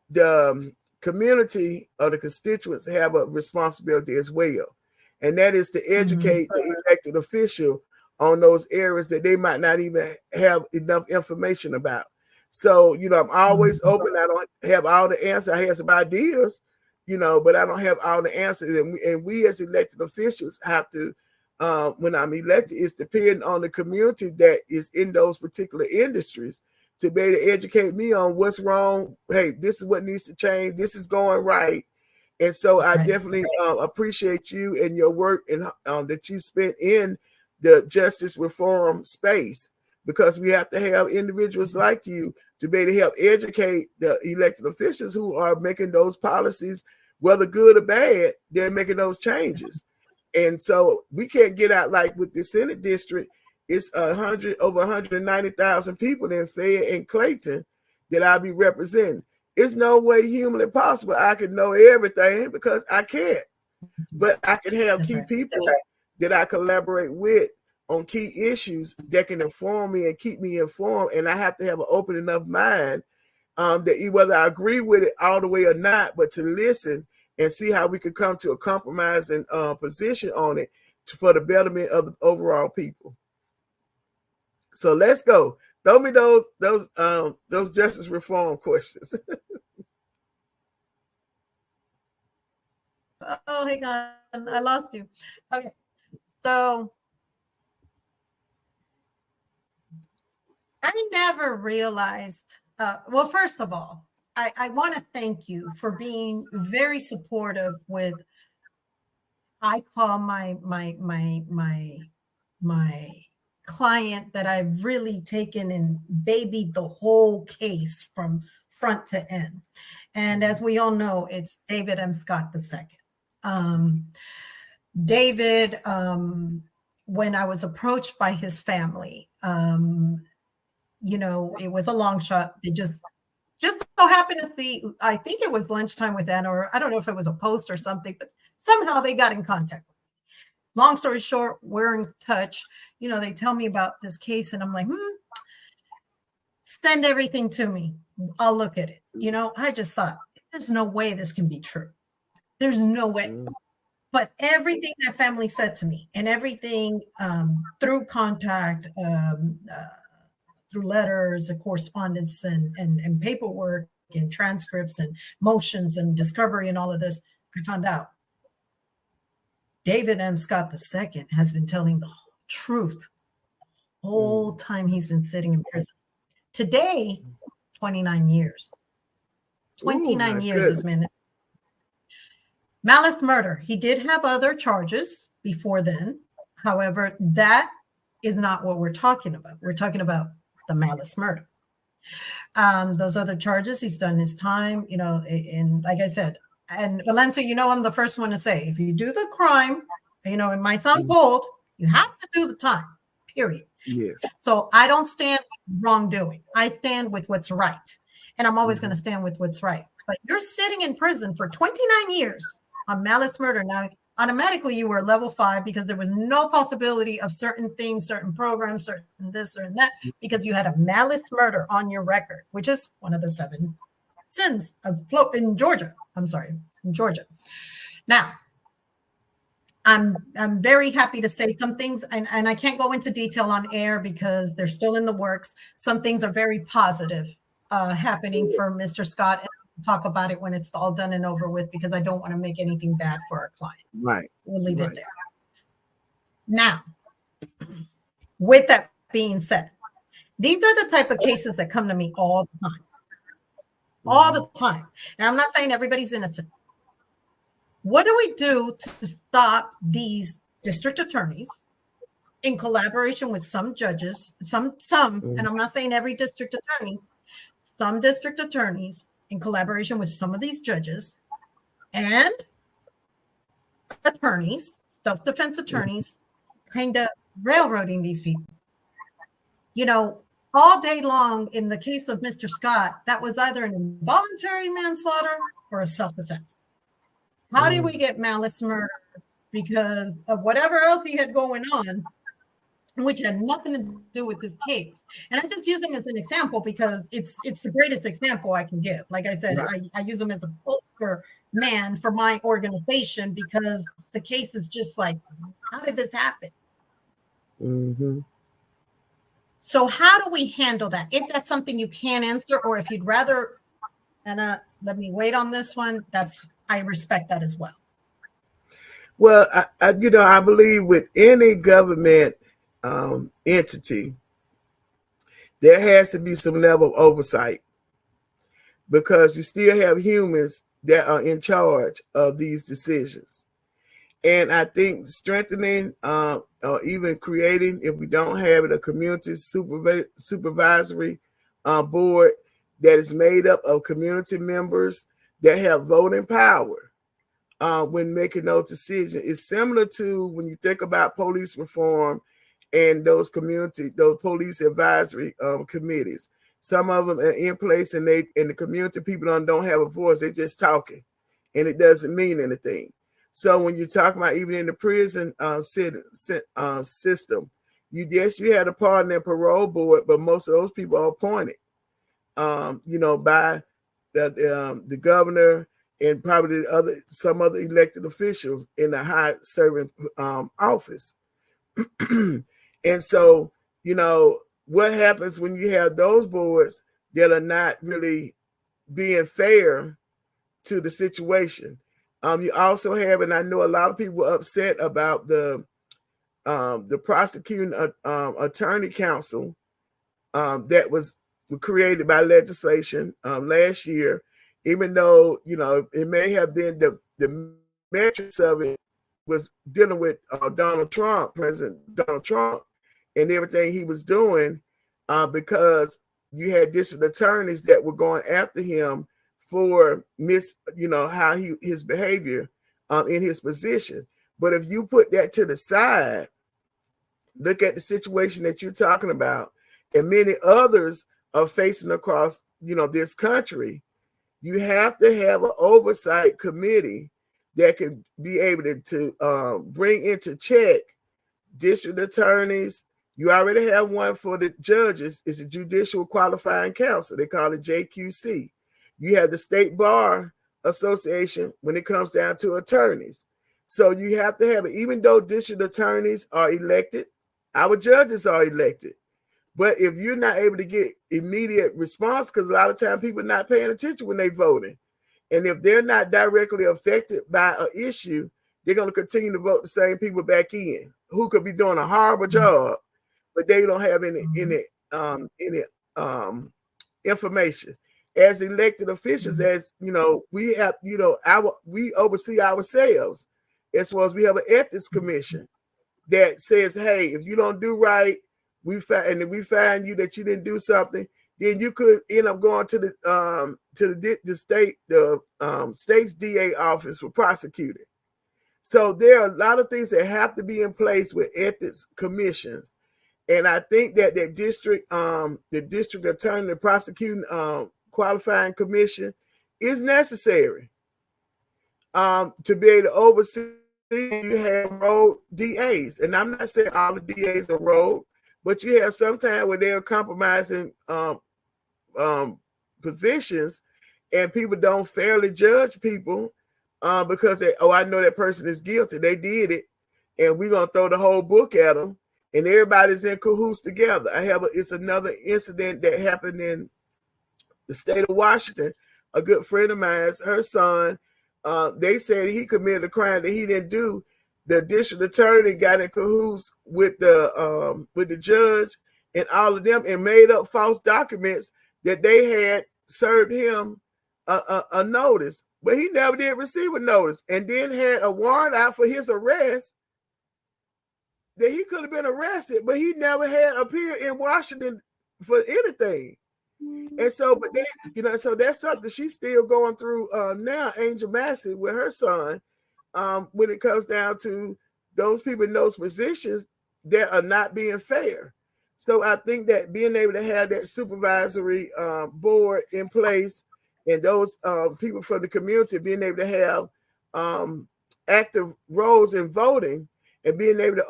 the community or the constituents have a responsibility as well, and that is to educate the elected official on those areas that they might not even have enough information about. So, I'm always open. I don't have all the answers. I have some ideas, but I don't have all the answers, and we as elected officials have to, when I'm elected, it's depending on the community that is in those particular industries to be able to educate me on what's wrong. Hey, this is what needs to change. This is going right. And so I definitely appreciate you and your work and that you spent in the justice reform space, because we have to have individuals like you to be able to help educate the elected officials who are making those policies, whether good or bad, they're making those changes. And so we can't get out like with the Senate district. It's over 190,000 people in Fayette and Clayton that I'll be representing. It's no way humanly possible I can know everything because I can't. But I can have key people that I collaborate with on key issues that can inform me and keep me informed. And I have to have an open enough mind that whether I agree with it all the way or not, but to listen and see how we could come to a compromise and position on it for the betterment of the overall people. So let's go. Throw me those justice reform questions. Oh, hang on, I lost you. Okay, so I never realized. Well, first of all, I want to thank you for being very supportive with. I call my client that I've really taken and babied the whole case from front to end. And as we all know, it's David M. Scott II. David, when I was approached by his family, it was a long shot. They just so happened to see, I think it was lunchtime with Anna, or I don't know if it was a post or something, but somehow they got in contact. Long story short, we're in touch. They tell me about this case, and I'm like, send everything to me. I'll look at it. I just thought, there's no way this can be true. There's no way. But everything that family said to me, and everything through contact, through letters and correspondence and paperwork and transcripts and motions and discovery and all of this, I found out David M. Scott II has been telling the whole truth the whole time he's been sitting in prison. Today, 29 years. 29 years this man. Malice murder. He did have other charges before then. However, that is not what we're talking about. We're talking about the malice murder. Those other charges, he's done his time, and like I said, and Valencia, I'm the first one to say, if you do the crime, it might sound cold, you have to do the time, period. Yes. So I don't stand with wrongdoing. I stand with what's right. And I'm always going to stand with what's right. But you're sitting in prison for 29 years on malice murder. Now, automatically you were level 5 because there was no possibility of certain things, certain programs, certain this, certain that, because you had a malice murder on your record, which is one of the 7 sins in Georgia. I'm sorry, in Georgia. Now, I'm very happy to say some things, and I can't go into detail on air because they're still in the works. Some things are very positive happening for Mr. Scott, and I'll talk about it when it's all done and over with, because I don't want to make anything bad for our client. Right. We'll leave it there. Now, with that being said, these are the type of cases that come to me all the time. All the time. And I'm not saying everybody's innocent. What do we do to stop these district attorneys in collaboration with some judges, some, and I'm not saying every district attorney, some district attorneys in collaboration with some of these judges and attorneys, self-defense attorneys, kind of railroading these people? All day long in the case of Mr. Scott, that was either an involuntary manslaughter or a self-defense. How did we get malice murder? Because of whatever else he had going on, which had nothing to do with this case. And I just use him as an example because it's the greatest example I can give. Like I said, I use him as a poster man for my organization because the case is just like, how did this happen? Mm-hmm. So how do we handle that? If that's something you can answer, or if you'd rather, Anna, let me wait on this one, I respect that as well. Well, I believe with any government entity, there has to be some level of oversight, because you still have humans that are in charge of these decisions. And I think strengthening or even creating, if we don't have it, a community supervisory board that is made up of community members that have voting power when making those decisions. It's similar to when you think about police reform and those police advisory committees. Some of them are in place, and the community people don't have a voice. They're just talking, and it doesn't mean anything. So when you talk about even in the prison system, you had a pardon and parole board, but most of those people are appointed, by the governor and probably some other elected officials in the high serving office. And so, what happens when you have those boards that are not really being fair to the situation? You also have, and I know a lot of people were upset about the prosecuting attorney council that was created by legislation last year, even though, you know, it may have been the metrics of it was dealing with Donald Trump, President Donald Trump, and everything he was doing, because you had district attorneys that were going after him for how his behavior in his position. But if you put that to the side, look at the situation that you're talking about, and many others are facing across, this country. You have to have an oversight committee that can be able to bring into check district attorneys. You already have one for the judges. It's a Judicial Qualifying Council. They call it JQC. You have the State Bar Association when it comes down to attorneys. So you have to have it, even though district attorneys are elected, our judges are elected. But if you're not able to get immediate response, because a lot of times people are not paying attention when they're voting, and if they're not directly affected by an issue, they're going to continue to vote the same people back in who could be doing a horrible job, but they don't have any information. As elected officials, as we have, we oversee ourselves, as well as we have an ethics commission that says, hey, if you don't do right, we find you that you didn't do something, then you could end up going to the state's DA office for prosecuting. So there are a lot of things that have to be in place with ethics commissions, and I think that the district attorney, the prosecuting qualifying commission, is necessary to be able to oversee. You have rogue DAs, and I'm not saying all the DAs are rogue, but you have sometimes where they're compromising positions, and people don't fairly judge people because I know that person is guilty. They did it, and we're gonna throw the whole book at them, and everybody's in cahoots together. It's another incident that happened in the state of Washington. A good friend of mine, her son, they said he committed a crime that he didn't do. The district attorney got in cahoots with the judge and all of them, and made up false documents that they had served him a notice, but he never did receive a notice, and then had a warrant out for his arrest that he could have been arrested, but he never had appeared in Washington for anything. And so, but then, so that's something she's still going through now, Angel Massey, with her son, when it comes down to those people in those positions that are not being fair. So I think that being able to have that supervisory board in place, and those people from the community being able to have active roles in voting, and being able to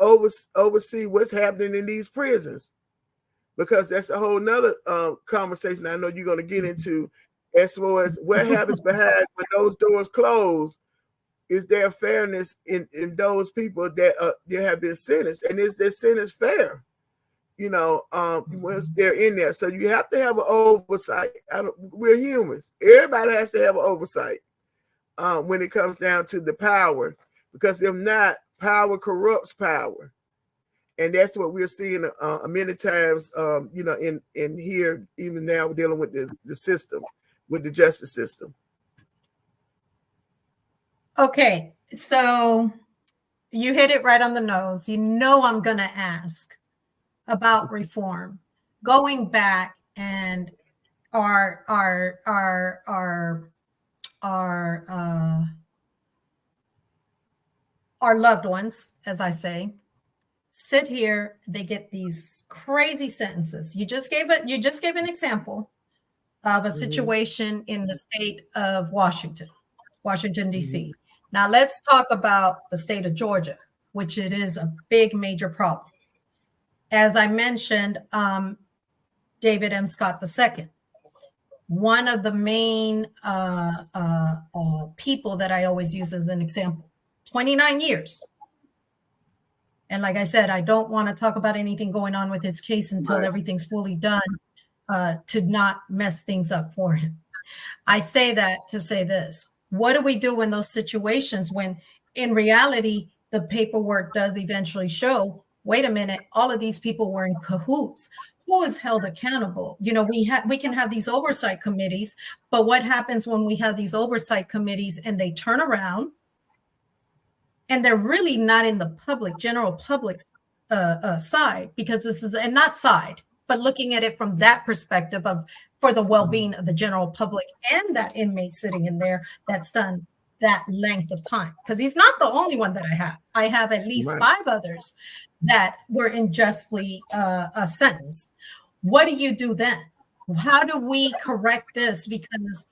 oversee what's happening in these prisons, because that's a whole nother conversation I know you're going to get into, as far as what happens behind when those doors close. Is there fairness in those people that have been sentenced, and is their sentence fair? Once they're in there, so you have to have an oversight. We're humans; everybody has to have an oversight when it comes down to the power, because if not, power corrupts power. And that's what we're seeing many times, in here, even now, we're dealing with the system, with the justice system. Okay, so you hit it right on the nose. I'm going to ask about reform, going back, and our loved ones, as I say, sit here. They get these crazy sentences. You just gave an example of a situation in the state of Washington, D.C. Now let's talk about the state of Georgia, which it is a big, major problem. As I mentioned, David M. Scott II, one of the main people that I always use as an example, 29 years. And like I said, I don't want to talk about anything going on with his case until Right. everything's fully done, to not mess things up for him. I say that to say this. What do we do in those situations when in reality, the paperwork does eventually show, wait a minute, all of these people were in cahoots? Who is held accountable? You know, we can have these oversight committees, but what happens when we have these oversight committees and they turn around and they're really not in the general public's side, because this is, and not side, but looking at it from that perspective of for the well-being of the general public and that inmate sitting in there that's done that length of time. Because he's not the only one that I have. I have at least Right. 5 others that were unjustly sentenced. What do you do then? How do we correct this? Because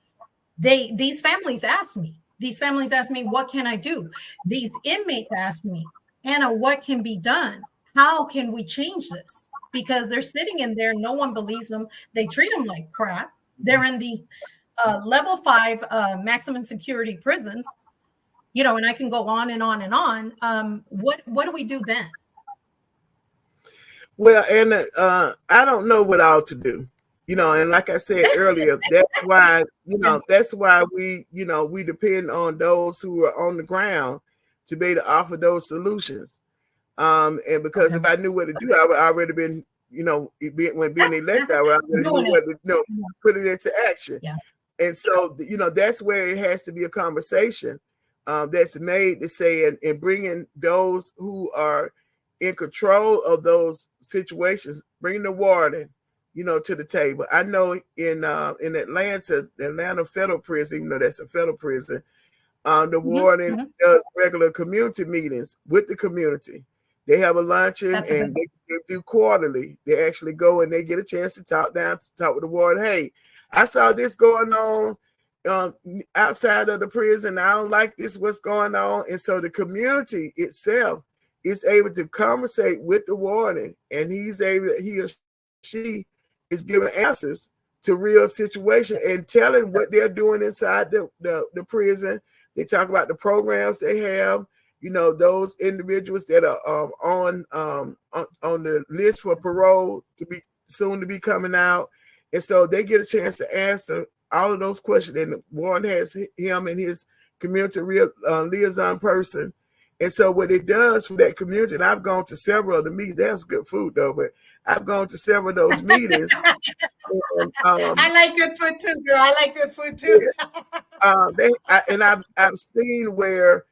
these families ask me. These families ask me, what can I do? These inmates ask me, Anna, what can be done? How can we change this? Because they're sitting in there, no one believes them. They treat them like crap. They're in these level 5 maximum security prisons, you know, and I can go on and on and on. What do we do then? Well, and I don't know what all to do. You know, and like I said earlier, that's why, you know, that's why we, you know, we depend on those who are on the ground to be able to offer those solutions. And because if I knew what to do, I would already been, you know, when being elected, I would already know what to, you know, put it into action. Yeah. And so, you know, that's where it has to be a conversation that's made to say, and bringing those who are in control of those situations, bring the warden, you know, to the table. I know in Atlanta, the Atlanta federal prison, even though that's a federal prison, the warden does regular community meetings with the community. They have a luncheon and they do quarterly. They actually go and they get a chance to talk with the warden. Hey, I saw this going on outside of the prison. I don't like this, what's going on. And so the community itself is able to conversate with the warden, and he or she is giving answers to real situation and telling what they're doing inside the prison. They talk about the programs they have, you know, those individuals that are on the list for parole to be coming out. And so they get a chance to answer all of those questions. And the warden has him and his community liaison person. And so what it does for that community, and I've gone to several of the meetings, that's good food though, but I've gone to several of those meetings. And, I like good food too, girl. I like good food too. Yeah. I've seen where,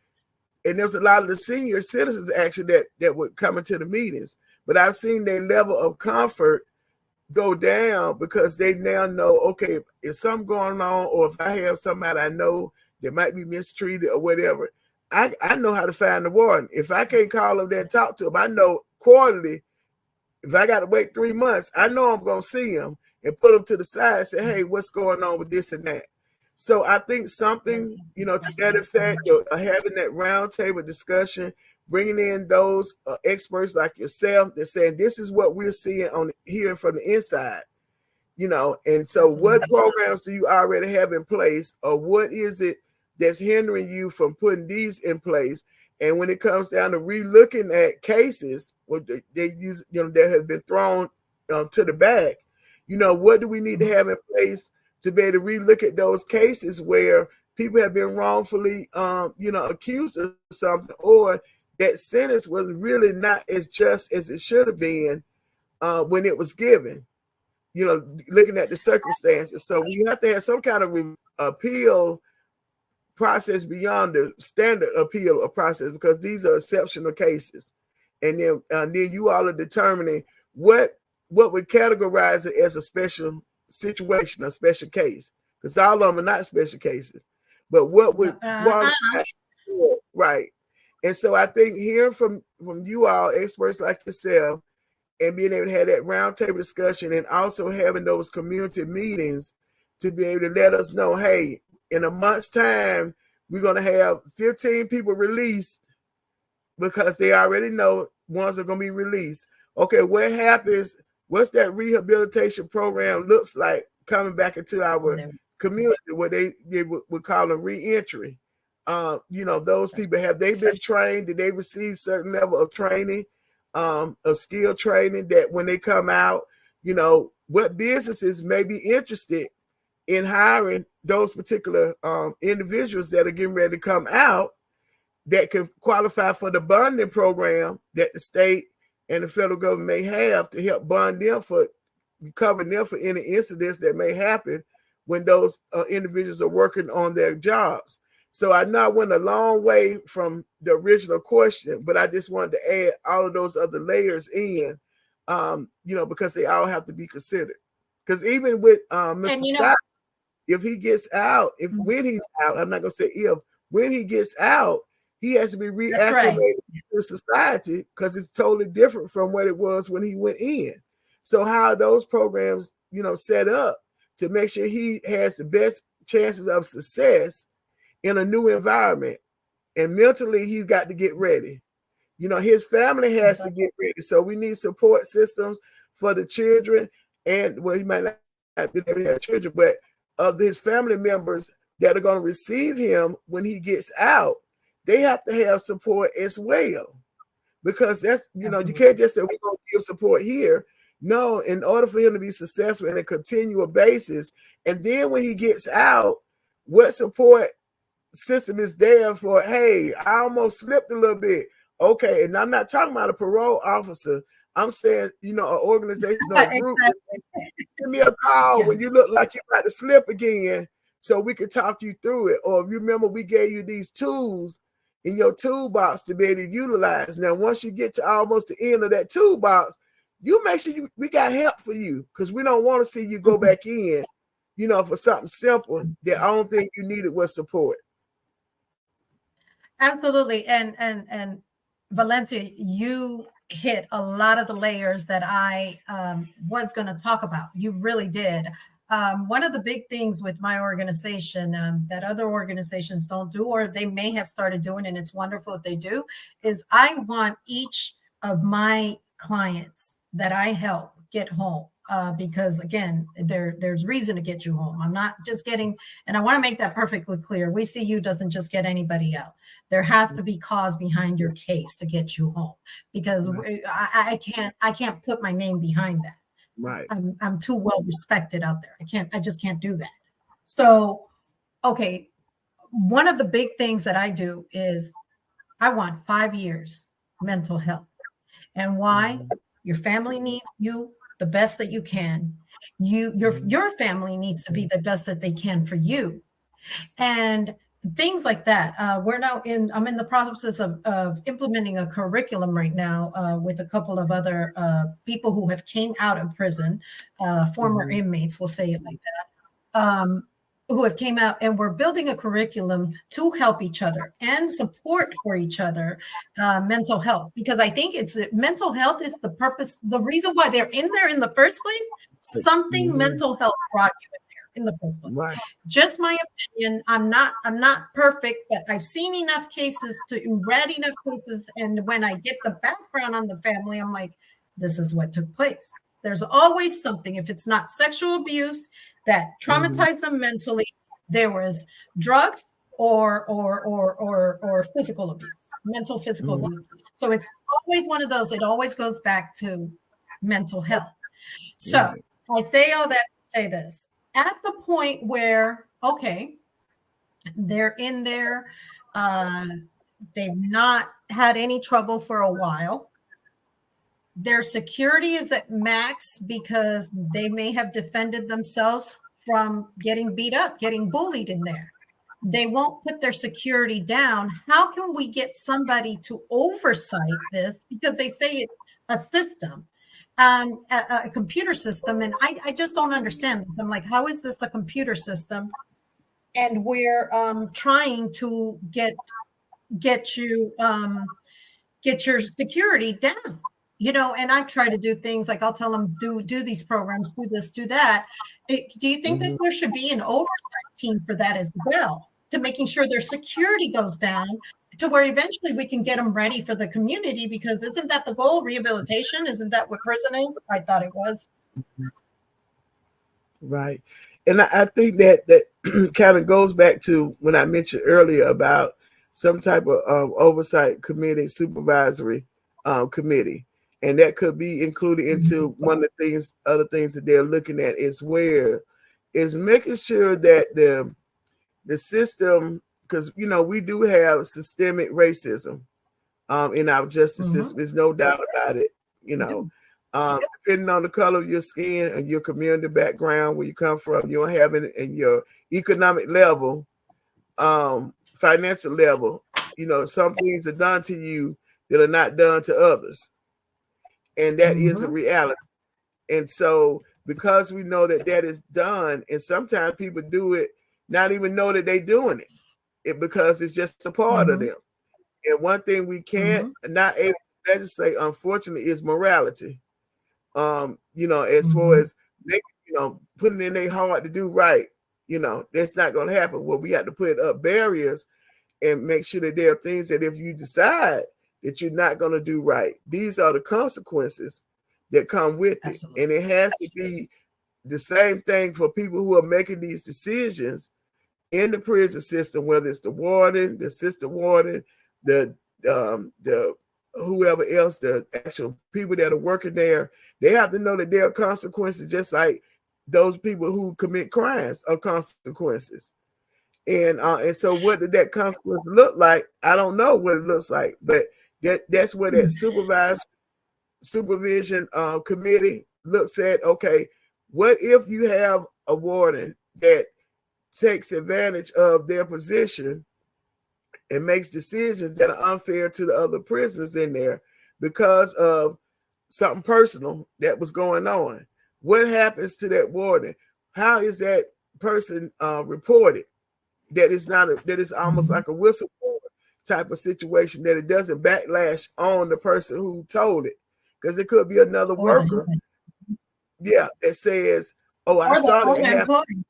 and there's a lot of the senior citizens actually that would come into the meetings, but I've seen their level of comfort go down because they now know, okay, if something going on, or if I have somebody I know that might be mistreated or whatever, I know how to find the warden. If I can't call them there and talk to them, I know quarterly, if I got to wait 3 months, I know I'm going to see them and put them to the side and say, hey, what's going on with this and that? So I think something, you know, to that effect, having that roundtable discussion, bringing in those experts like yourself that saying, this is what we're seeing hearing from the inside, you know, and so what programs do you already have in place, or what is it that's hindering you from putting these in place? And when it comes down to re-looking at cases, what they use, you know, that have been thrown to the back, you know, what do we need to have in place to be able to re-look at those cases where people have been wrongfully, you know, accused of something, or that sentence was really not as just as it should have been when it was given, you know, looking at the circumstances. So we have to have some kind of appeal process beyond the standard appeal process, because these are exceptional cases. And then you all are determining what would categorize it as a special situation, a special case, because all of them are not special cases, but what would right. And so I think hearing from you all, experts like yourself, and being able to have that roundtable discussion, and also having those community meetings to be able to let us know, hey, in a month's time, we're going to have 15 people released, because they already know ones are going to be released. Okay, what happens? What's that rehabilitation program looks like coming back into our community, what they would call a re-entry? You know, those people, have they been trained? Did they receive certain level of training? of skill training, that when they come out, you know, what businesses may be interested in hiring those particular individuals that are getting ready to come out that can qualify for the bonding program that the state and the federal government may have to help bond them for, cover them for any incidents that may happen when those individuals are working on their jobs. So I know I went a long way from the original question, but I just wanted to add all of those other layers in, you know, because they all have to be considered. Because even with Mr. Scott, if he gets out, when he's out, I'm not gonna say if, when he gets out, he has to be reacclimated to society, because it's totally different from what it was when he went in. So how those programs, you know, set up to make sure he has the best chances of success in a new environment, and mentally he's got to get ready. You know, his family has to get ready. So we need support systems for the children, and well, he might not be able to have children, but of his family members that are going to receive him when he gets out, they have to have support as well. Because that's, you know, you can't just say we're going to give support here. No, in order for him to be successful on a continual basis, and then when he gets out, what support system is there for, hey, I almost slipped a little bit. Okay, and I'm not talking about a parole officer. I'm saying, you know, an organization or a group. Give me a call when you look like you're about to slip again, so we can talk you through it. Or if you remember, we gave you these tools in your toolbox to be able to utilize. Now, once you get to almost the end of that toolbox, you make sure we got help for you, because we don't want to see you go back in, you know, for something simple. The only thing you needed was support. Absolutely. And Valencia, you hit a lot of the layers that I was going to talk about. You really did. One of the big things with my organization that other organizations don't do, or they may have started doing, and it's wonderful if they do, is I want each of my clients that I help get home. Because again, there's reason to get you home. I'm not just getting, and I want to make that perfectly clear. WeSeeYou doesn't just get anybody out. There has to be cause behind your case to get you home, because I can't put my name behind that. Right. I'm too well respected out there. I just can't do that. So, okay. One of the big things that I do is I want 5 years mental health. And why? Your family needs you the best that you can. Your family needs to be the best that they can for you. And things like that. I'm in the process of implementing a curriculum right now with a couple of other people who have came out of prison, former inmates, we'll say it like that, who have came out, and we're building a curriculum to help each other and support for each other, mental health, because I think mental health is the purpose, the reason why they're in there in the first place. Something mental health brought you in there in the first place. Right. Just my opinion. I'm not perfect, but I've seen enough cases read enough cases, and when I get the background on the family, I'm like, this is what took place. There's always something. If it's not sexual abuse that traumatized them mentally, there was drugs or physical abuse, mental physical abuse. So it's always one of those. It always goes back to mental health. So I say all that to say this. At the point where, okay, they're in there, they've not had any trouble for a while. Their security is at max because they may have defended themselves from getting beat up, getting bullied in there. They won't put their security down. How can we get somebody to oversight this? Because they say it's a system, a computer system. And I just don't understand this. I'm like, how is this a computer system? And we're trying to get your security down. You know, and I've tried to do things like I'll tell them, do these programs, do this, do that. Do you think that there should be an oversight team for that as well, to making sure their security goes down to where eventually we can get them ready for the community? Because isn't that the goal? Rehabilitation? Isn't that what prison is? I thought it was. Right. And I think that kind of goes back to when I mentioned earlier about some type of oversight committee, supervisory committee. And that could be included into one of the other things that they're looking at is where is making sure that the system, because we do have systemic racism in our justice system. There's no doubt about it. Depending on the color of your skin and your community background, where you come from, you don't have it in your economic level, financial level. Some things are done to you that are not done to others. And that is a reality. And so because we know that that is done, and sometimes people do it, not even know that they're doing it because it's just a part of them. And one thing we can't not able to legislate, unfortunately, is morality. As far as making, putting in their heart to do right, that's not going to happen. Well, we have to put up barriers and make sure that there are things that if you decide that you're not going to do right, these are the consequences that come with it. Absolutely. And it has to be the same thing for people who are making these decisions in the prison system, whether it's the warden, the assistant warden, the whoever else, the actual people that are working there. They have to know that there are consequences, just like those people who commit crimes are consequences. And so what did that consequence look like? I don't know what it looks like, but that's where that supervision committee looks at, okay, what if you have a warden that takes advantage of their position and makes decisions that are unfair to the other prisoners in there because of something personal that was going on? What happens to that warden? How is that person reported? That is almost like a whistleblower type of situation, that it doesn't backlash on the person who told it, because it could be another worker, that says, "Oh, I saw that happen."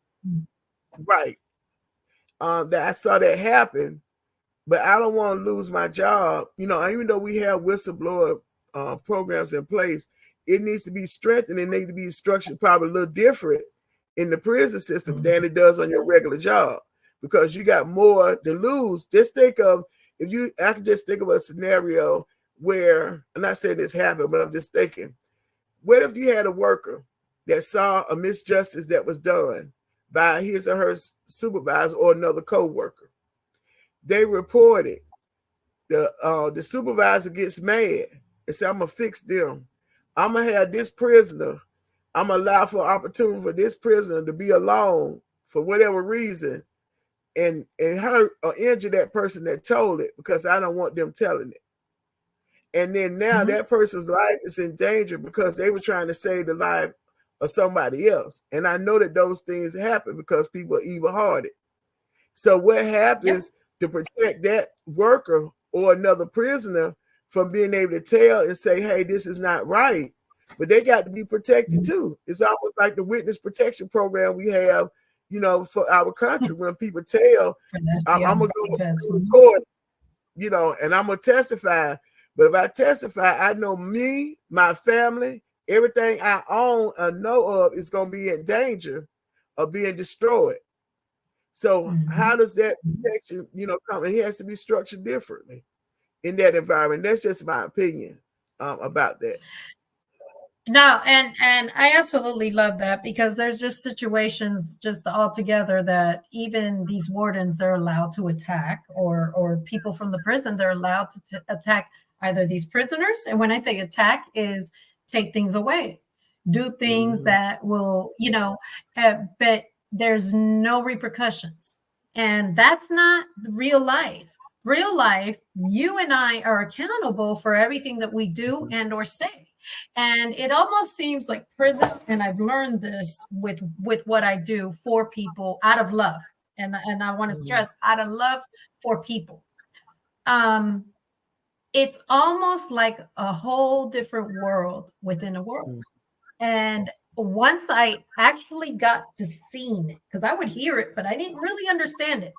Right. That I saw that happen, but I don't want to lose my job. Even though we have whistleblower programs in place, it needs to be strengthened. It needs to be structured probably a little different in the prison system than it does on your regular job, because you got more to lose. Just think of, I can just think of a scenario where, I'm not saying this happened, but I'm just thinking, what if you had a worker that saw a misjustice that was done by his or her supervisor or another co-worker? They report it. The supervisor gets mad and say, "I'm gonna fix them. I'm gonna have this prisoner. I'm gonna allow for opportunity for this prisoner to be alone for whatever reason, and hurt or injure that person that told it, because I don't want them telling it." And then now that person's life is in danger because they were trying to save the life of somebody else. And I know that those things happen because people are evil-hearted. So what happens to protect that worker or another prisoner from being able to tell and say, "Hey, this is not right"? But they got to be protected too. It's almost like the witness protection program we have, for our country. When people tell, I'm gonna go to court, and I'm gonna testify. But if I testify, I know me, my family, everything I own or know of is gonna be in danger of being destroyed. So how does that protection, come? It has to be structured differently in that environment. That's just my opinion about that. No, and I absolutely love that, because there's just situations just altogether that even these wardens, they're allowed to attack, or people from the prison, they're allowed to attack either these prisoners. And when I say attack, is take things away, do things that will, but there's no repercussions. And that's not real life. Real life, you and I are accountable for everything that we do and or say. And it almost seems like prison, and I've learned this with what I do for people out of love. And I want to stress, out of love for people. It's almost like a whole different world within a world. And once I actually got to see it, because I would hear it, but I didn't really understand it.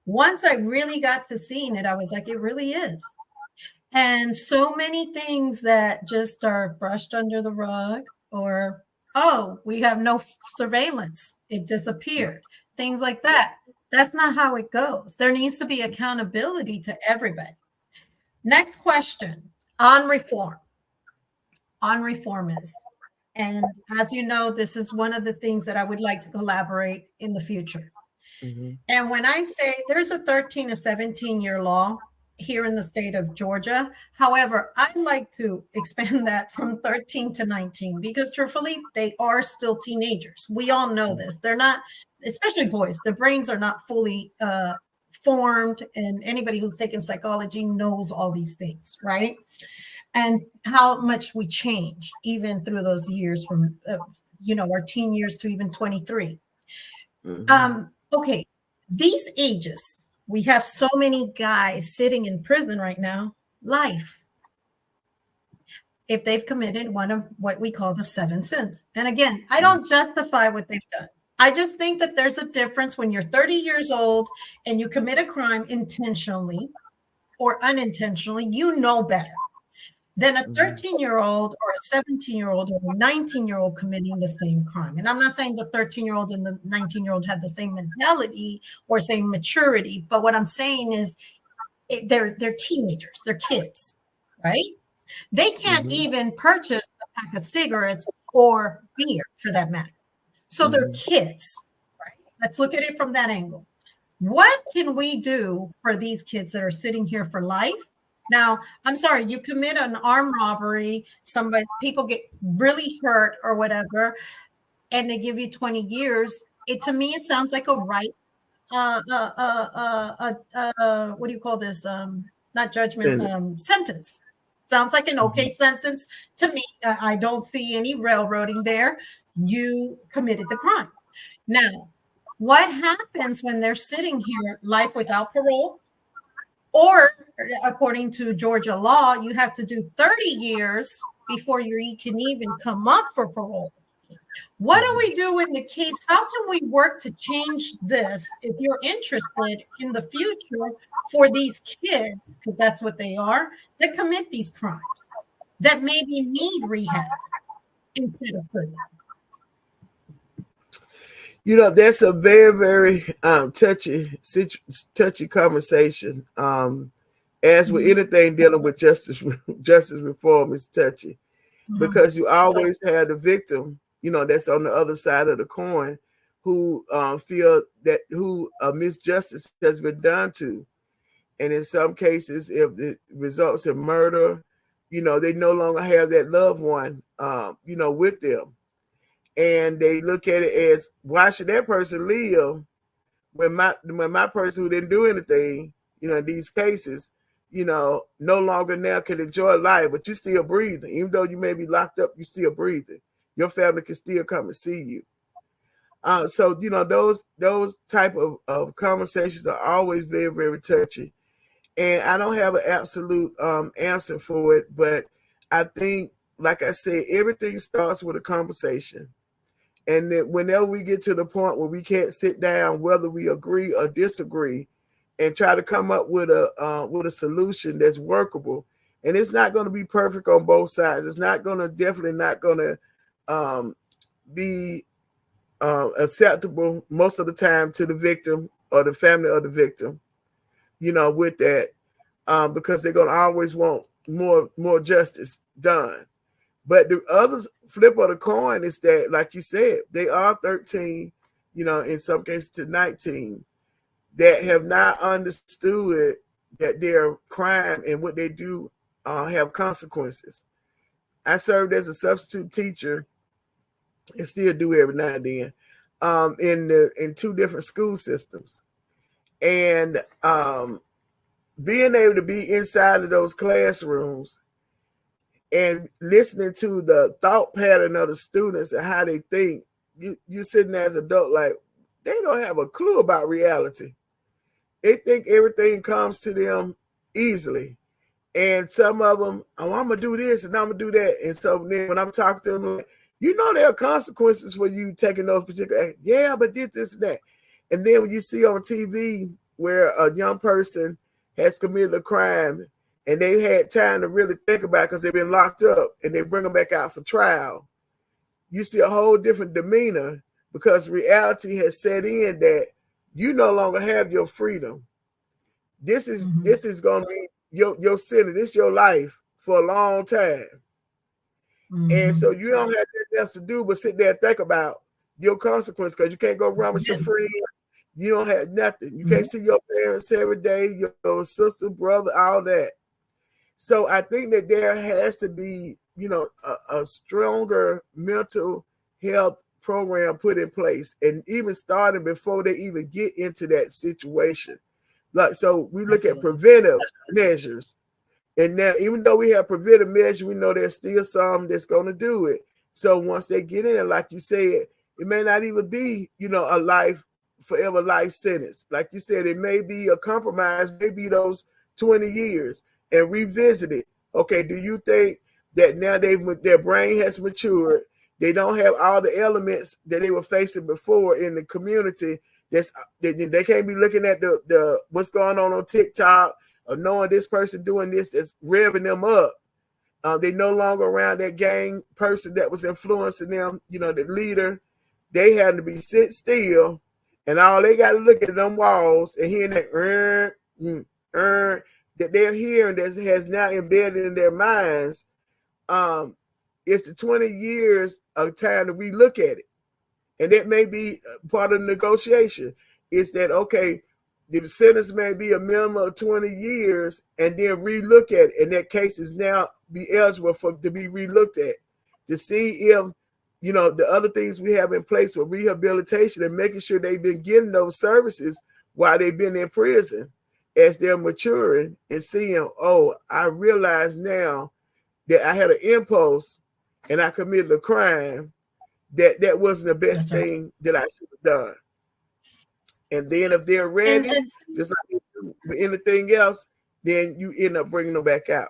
Once I really got to seeing it, I was like, it really is. And so many things that just are brushed under the rug, or, oh, we have no surveillance, it disappeared, things like that. That's not how it goes. There needs to be accountability to everybody. Next question on reform. on reformists. And as you know, this is one of the things that I would like to collaborate in the future. Mhm. And when I say there's a 13 to 17-year law here in the state of Georgia, however, I'd like to expand that from 13 to 19 because truthfully, they are still teenagers. We all know this. They're not, especially boys, their brains are not fully formed. And anybody who's taken psychology knows all these things, right? And how much we change even through those years from, our teen years to even 23. Okay, these ages, we have so many guys sitting in prison right now, life, if they've committed one of what we call the 7 sins. And again, I don't justify what they've done. I just think that there's a difference when you're 30 years old and you commit a crime intentionally or unintentionally, you know better than a 13-year-old or a 17-year-old or a 19-year-old committing the same crime. And I'm not saying the 13-year-old and the 19-year-old have the same mentality or same maturity, but what I'm saying is they're teenagers, they're kids, right? They can't even purchase a pack of cigarettes or beer for that matter. So they're kids, right? Let's look at it from that angle. What can we do for these kids that are sitting here for life? Now, I'm sorry, you commit an armed robbery, people get really hurt or whatever, and they give you 20 years. To me, it sounds like a right, what do you call this? Not judgment, sentence. Sounds like an okay sentence to me. I don't see any railroading there. You committed the crime. Now, what happens when they're sitting here, life without parole? Or according to Georgia law, you have to do 30 years before you can even come up for parole. What do we do in the case? How can we work to change this if you're interested in the future for these kids, because that's what they are, that commit these crimes, that maybe need rehab instead of prison? That's a very, very touchy conversation. As with anything dealing with justice reform is touchy, because you always have the victim, that's on the other side of the coin, who feel that misjustice has been done to. And in some cases, if it results in murder, they no longer have that loved one, with them. And they look at it as, why should that person live when my person who didn't do anything, in these cases, no longer now can enjoy life, but you still breathing. Even though you may be locked up, you still breathing. Your family can still come and see you. So, those type of conversations are always very, very touchy. And I don't have an absolute answer for it, but I think, like I said, everything starts with a conversation. And then whenever we get to the point where we can't sit down, whether we agree or disagree, and try to come up with a solution that's workable, and it's not going to be perfect on both sides. It's definitely not going to be acceptable most of the time to the victim or the family of the victim. With that, because they're going to always want more justice done. But the other flip of the coin is that, like you said, they are 13, in some cases to 19, that have not understood that their crime and what they do have consequences. I served as a substitute teacher and still do every now and then in 2 different school systems. And being able to be inside of those classrooms and listening to the thought pattern of the students and how they think, you're sitting there as an adult like, they don't have a clue about reality. They think everything comes to them easily. And some of them, I'm going to do this and I'm going to do that. And so then when I'm talking to them, like, there are consequences for you taking those particular actions. Yeah, but did this and that. And then when you see on TV where a young person has committed a crime and they've had time to really think about it because they've been locked up and they bring them back out for trial, you see a whole different demeanor because reality has set in that you no longer have your freedom. This is going to be your sentence. This is your life for a long time. And so you don't have nothing else to do but sit there and think about your consequence, because you can't go around with your friends. You don't have nothing. You can't see your parents every day, your sister, brother, all that. So I think that there has to be, a stronger mental health program put in place, and even starting before they even get into that situation. Like, so we look at preventive measures. And now, even though we have preventive measures, we know there's still some that's going to do it. So once they get in, like you said, it may not even be, a forever life sentence. Like you said, it may be a compromise, maybe those 20 years, and revisit it. Okay, do you think that now their brain has matured? They don't have all the elements that they were facing before in the community. They can't be looking at the what's going on TikTok, or knowing this person doing this that's revving them up. They no longer around that gang person that was influencing them, the leader. They had to be sit still, and all they got to look at them walls and hearing that that they're hearing that has now embedded in their minds. It's the 20 years of time to relook at it. And that may be part of the negotiation. Is that, okay, the sentence may be a minimum of 20 years, and then relook at it. And that case is now be eligible to be relooked at, to see if, the other things we have in place for rehabilitation and making sure they've been getting those services while they've been in prison, as they're maturing and seeing, oh, I realize now that I had an impulse and I committed a crime, that wasn't the best thing that I should have done. And then if they're ready, just like anything else, then you end up bringing them back out.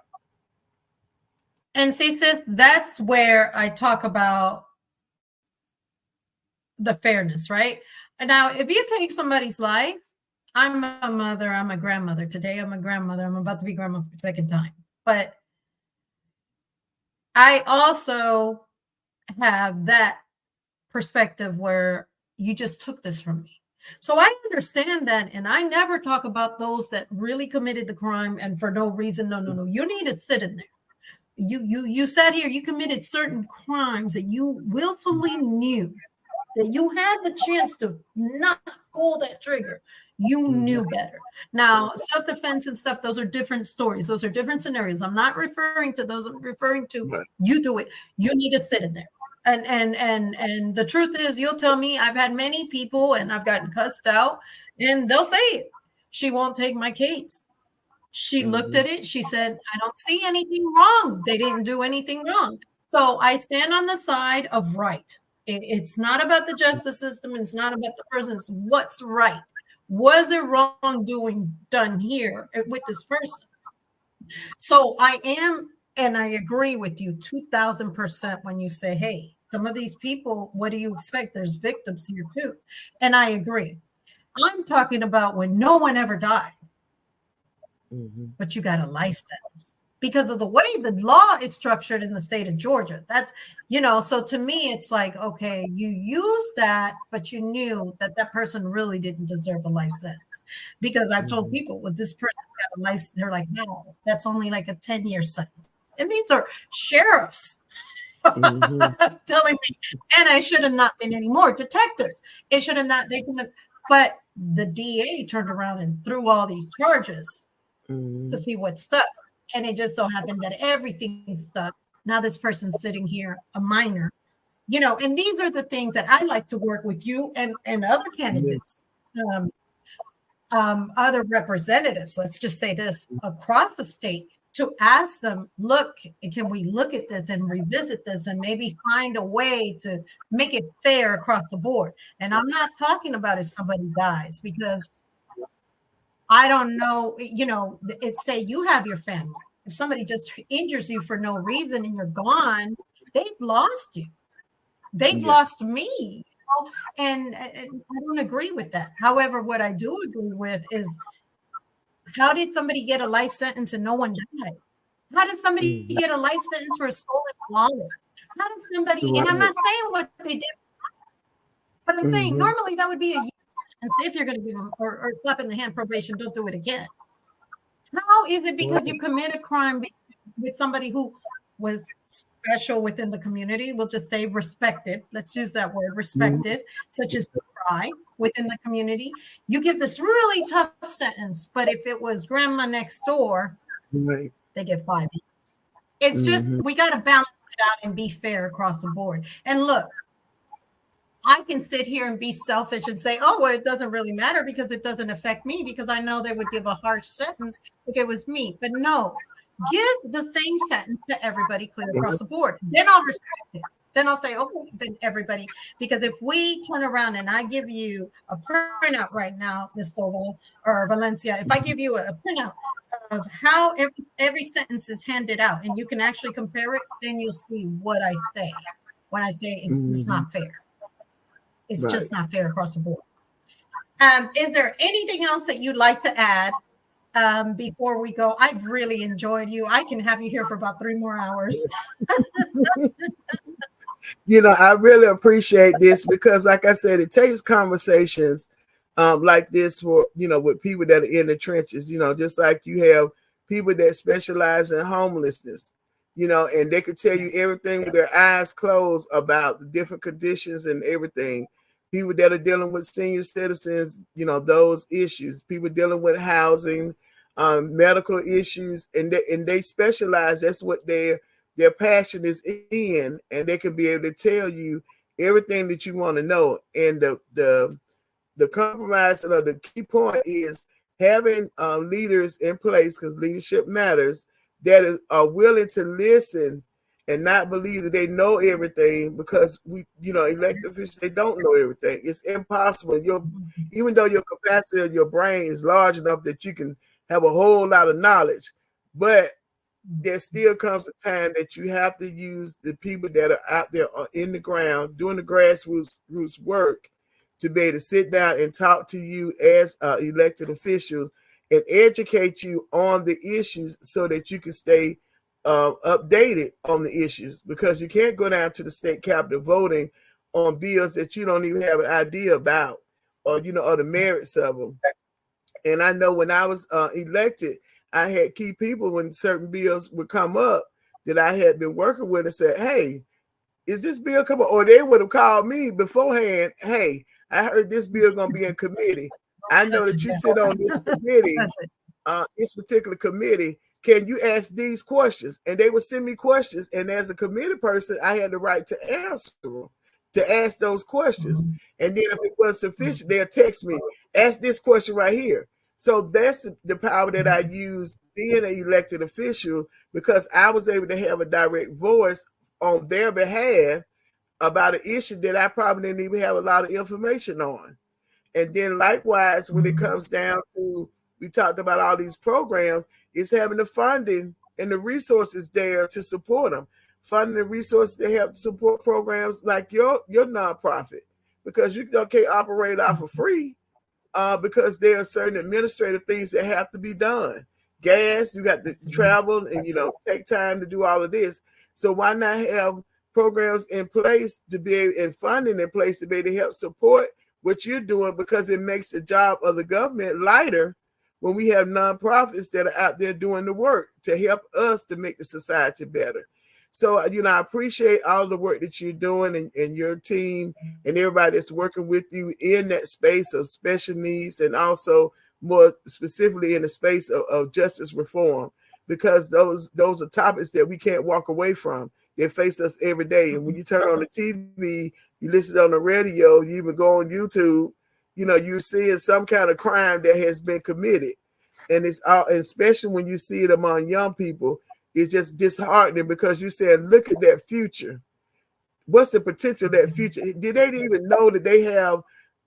And see, sis, that's where I talk about the fairness, right? And now, if you take somebody's life, I'm a mother, I'm a grandmother. Today, I'm a grandmother. I'm about to be grandma for the second time. But I also have that perspective where you just took this from me. So I understand that, and I never talk about those that really committed the crime and for no reason. No. You need to sit in there. You sat here, you committed certain crimes that you willfully knew that you had the chance to not pull that trigger. You knew better. Now, self-defense and stuff, those are different stories. Those are different scenarios. I'm not referring to those. I'm referring to you do it. You need to sit in there. And the truth is, you'll tell me, I've had many people and I've gotten cussed out, and they'll say it. She won't take my case. She looked at it. She said, I don't see anything wrong. They didn't do anything wrong. So I stand on the side of right. It's not about the justice system. It's not about the person. It's what's right. Was there wrongdoing done here with this person? So I am, and I agree with you 2000% when you say, hey, some of these people, what do you expect? There's victims here too. And I agree. I'm talking about when no one ever died, but you got a life sentence because of the way the law is structured in the state of Georgia. That's, so to me, it's like, okay, you use that, but you knew that that person really didn't deserve a life sentence. Because I've told people, with this person got a life, they're like, no, that's only like a 10-year sentence. And these are sheriffs telling me, and I should have not been anymore. Detectives, it should have not, they couldn't have, but the DA turned around and threw all these charges to see what stuck. And it just so happened that everything stuck. Now this person's sitting here, a minor, and these are the things that I like to work with you and other candidates, other representatives, let's just say this, across the state, to ask them, look, can we look at this and revisit this and maybe find a way to make it fair across the board? And I'm not talking about if somebody dies, because I don't know, it's say you have your family. If somebody just injures you for no reason and you're gone, they've lost you. They've lost me. And I don't agree with that. However, what I do agree with is, how did somebody get a life sentence and no one died? How did somebody get a life sentence for a stolen wallet? How did somebody, and I'm not saying what they did, but I'm saying normally that would be a year sentence if you're going to give them, or slap in the hand probation, don't do it again. How is it because you commit a crime with somebody who was special within the community, we'll just say respected. Let's use that word, respected, such as cry within the community. You give this really tough sentence, but if it was grandma next door, Right. they get 5 years. It's just, we got to balance it out and be fair across the board. And look, I can sit here and be selfish and say, oh, well, it doesn't really matter because it doesn't affect me, because I know they would give a harsh sentence if it was me. But no, give the same sentence to everybody clear across the board. Then I'll respect it. Then I'll say, okay, then everybody, because if we turn around and I give you a printout right now, Ms. Stovall or Valencia, if I give you a printout of how every sentence is handed out and you can actually compare it, then you'll see what I say when I say it's not fair. It's just not fair across the board. Is there anything else that you'd like to add before we go? I've really enjoyed you. I can have you here for about 3 more hours. You know, I really appreciate this because, like I said, it takes conversations like this for, you know, with people that are in the trenches, you know, just like you have people that specialize in homelessness, you know, and they could tell you everything with their eyes closed about the different conditions and everything. People that are dealing with senior citizens, you know, those issues, people dealing with housing, medical issues, and they specialize. That's what their passion is in, and they can be able to tell you everything that you want to know. And the compromise or the key point is having leaders in place, because leadership matters, that are willing to listen and not believe that they know everything, because we, you know, elected officials, they don't know everything. It's impossible. Even though your capacity of your brain is large enough that you can have a whole lot of knowledge, but there still comes a time that you have to use the people that are out there in the ground doing the grassroots work to be able to sit down and talk to you as elected officials and educate you on the issues so that you can stay updated on the issues, because you can't go down to the state capitol voting on bills that you don't even have an idea about, or, you know, or the merits of them. And I know when I was elected, I had key people when certain bills would come up that I had been working with and said, hey, is this bill coming? Or they would have called me beforehand. Hey, I heard this bill going to be in committee. I know that you sit on this committee, this particular committee. Can you ask these questions? And they would send me questions. And as a committee person, I had the right to answer them, to ask those questions. And then if it was sufficient, they'll text me, ask this question right here. So that's the power that I use being an elected official, because I was able to have a direct voice on their behalf about an issue that I probably didn't even have a lot of information on. And then likewise, when it comes down to, we talked about all these programs, it's having the funding and the resources there to support them. Funding the resources to help support programs like your nonprofit, because you can't operate out for free. Because there are certain administrative things that have to be done. Gas, you got to travel and, you know, take time to do all of this. So why not have programs in place to be able, and funding in place to be able to help support what you're doing, because it makes the job of the government lighter when we have nonprofits that are out there doing the work to help us to make the society better. So, you know, I appreciate all the work that you're doing and your team and everybody that's working with you in that space of special needs, and also more specifically in the space of justice reform, because those are topics that we can't walk away from. They face us every day. And when you turn on the TV, you listen on the radio, you even go on YouTube, you know, you're seeing some kind of crime that has been committed. And it's all, especially when you see it among young people, it's just disheartening, because you're saying, look at that future. What's the potential of that future? Did they even know that they have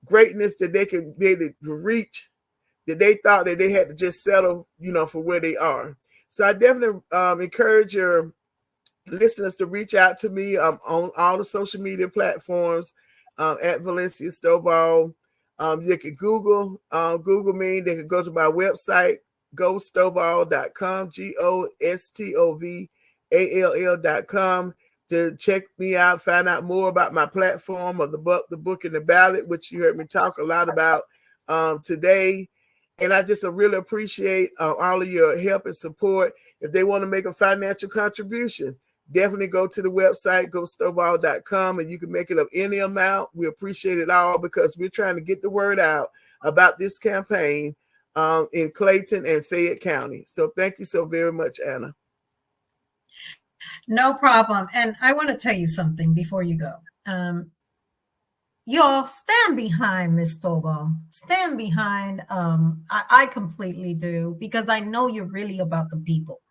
greatness that they can be able to reach, that they thought that they had to just settle, you know, for where they are? So I definitely encourage your listeners to reach out to me on all the social media platforms at Valencia Stovall. You can Google me. They can go to my website, gostovall.com, GOSTOVALL.com, to check me out, find out more about my platform of the book and the ballot, which you heard me talk a lot about today. And I just really appreciate all of your help and support. If they want to make a financial contribution, definitely go to the website, go stovall.com, and you can make it of any amount. We appreciate it all because we're trying to get the word out about this campaign in Clayton and Fayette County. So thank you so very much, Anna. No problem. And I want to tell you something before you go. Y'all stand behind Miss Stovall. Stand behind. I completely do, because I know you're really about the people.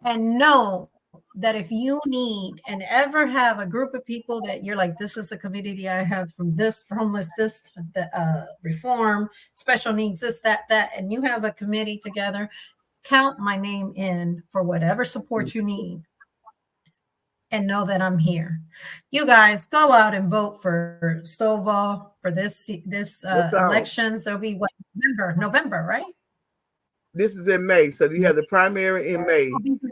And know that if you need and ever have a group of people that you're like, this is the community I have from this, homeless, this, reform, special needs, this, that, and you have a committee together, count my name in for whatever support you need. And know that I'm here. You guys go out and vote for Stovall for this elections. There'll be what, November, right? This is in May, so you have the primary in May.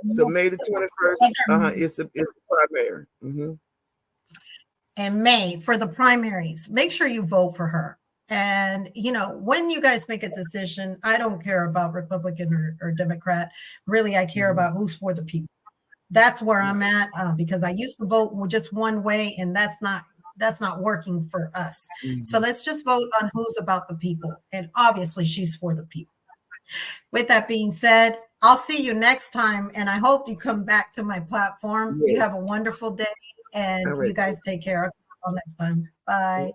So May the 21st, it's the primary. Mm-hmm. In May for the primaries, make sure you vote for her. And when you guys make a decision, I don't care about Republican or Democrat. Really, I care about who's for the people. That's where I'm at, because I used to vote just one way, and that's not working for us. Mm-hmm. So let's just vote on who's about the people. And obviously she's for the people. With that being said, I'll see you next time. And I hope you come back to my platform. Yes. You have a wonderful day, and you guys take care of you next time. Bye.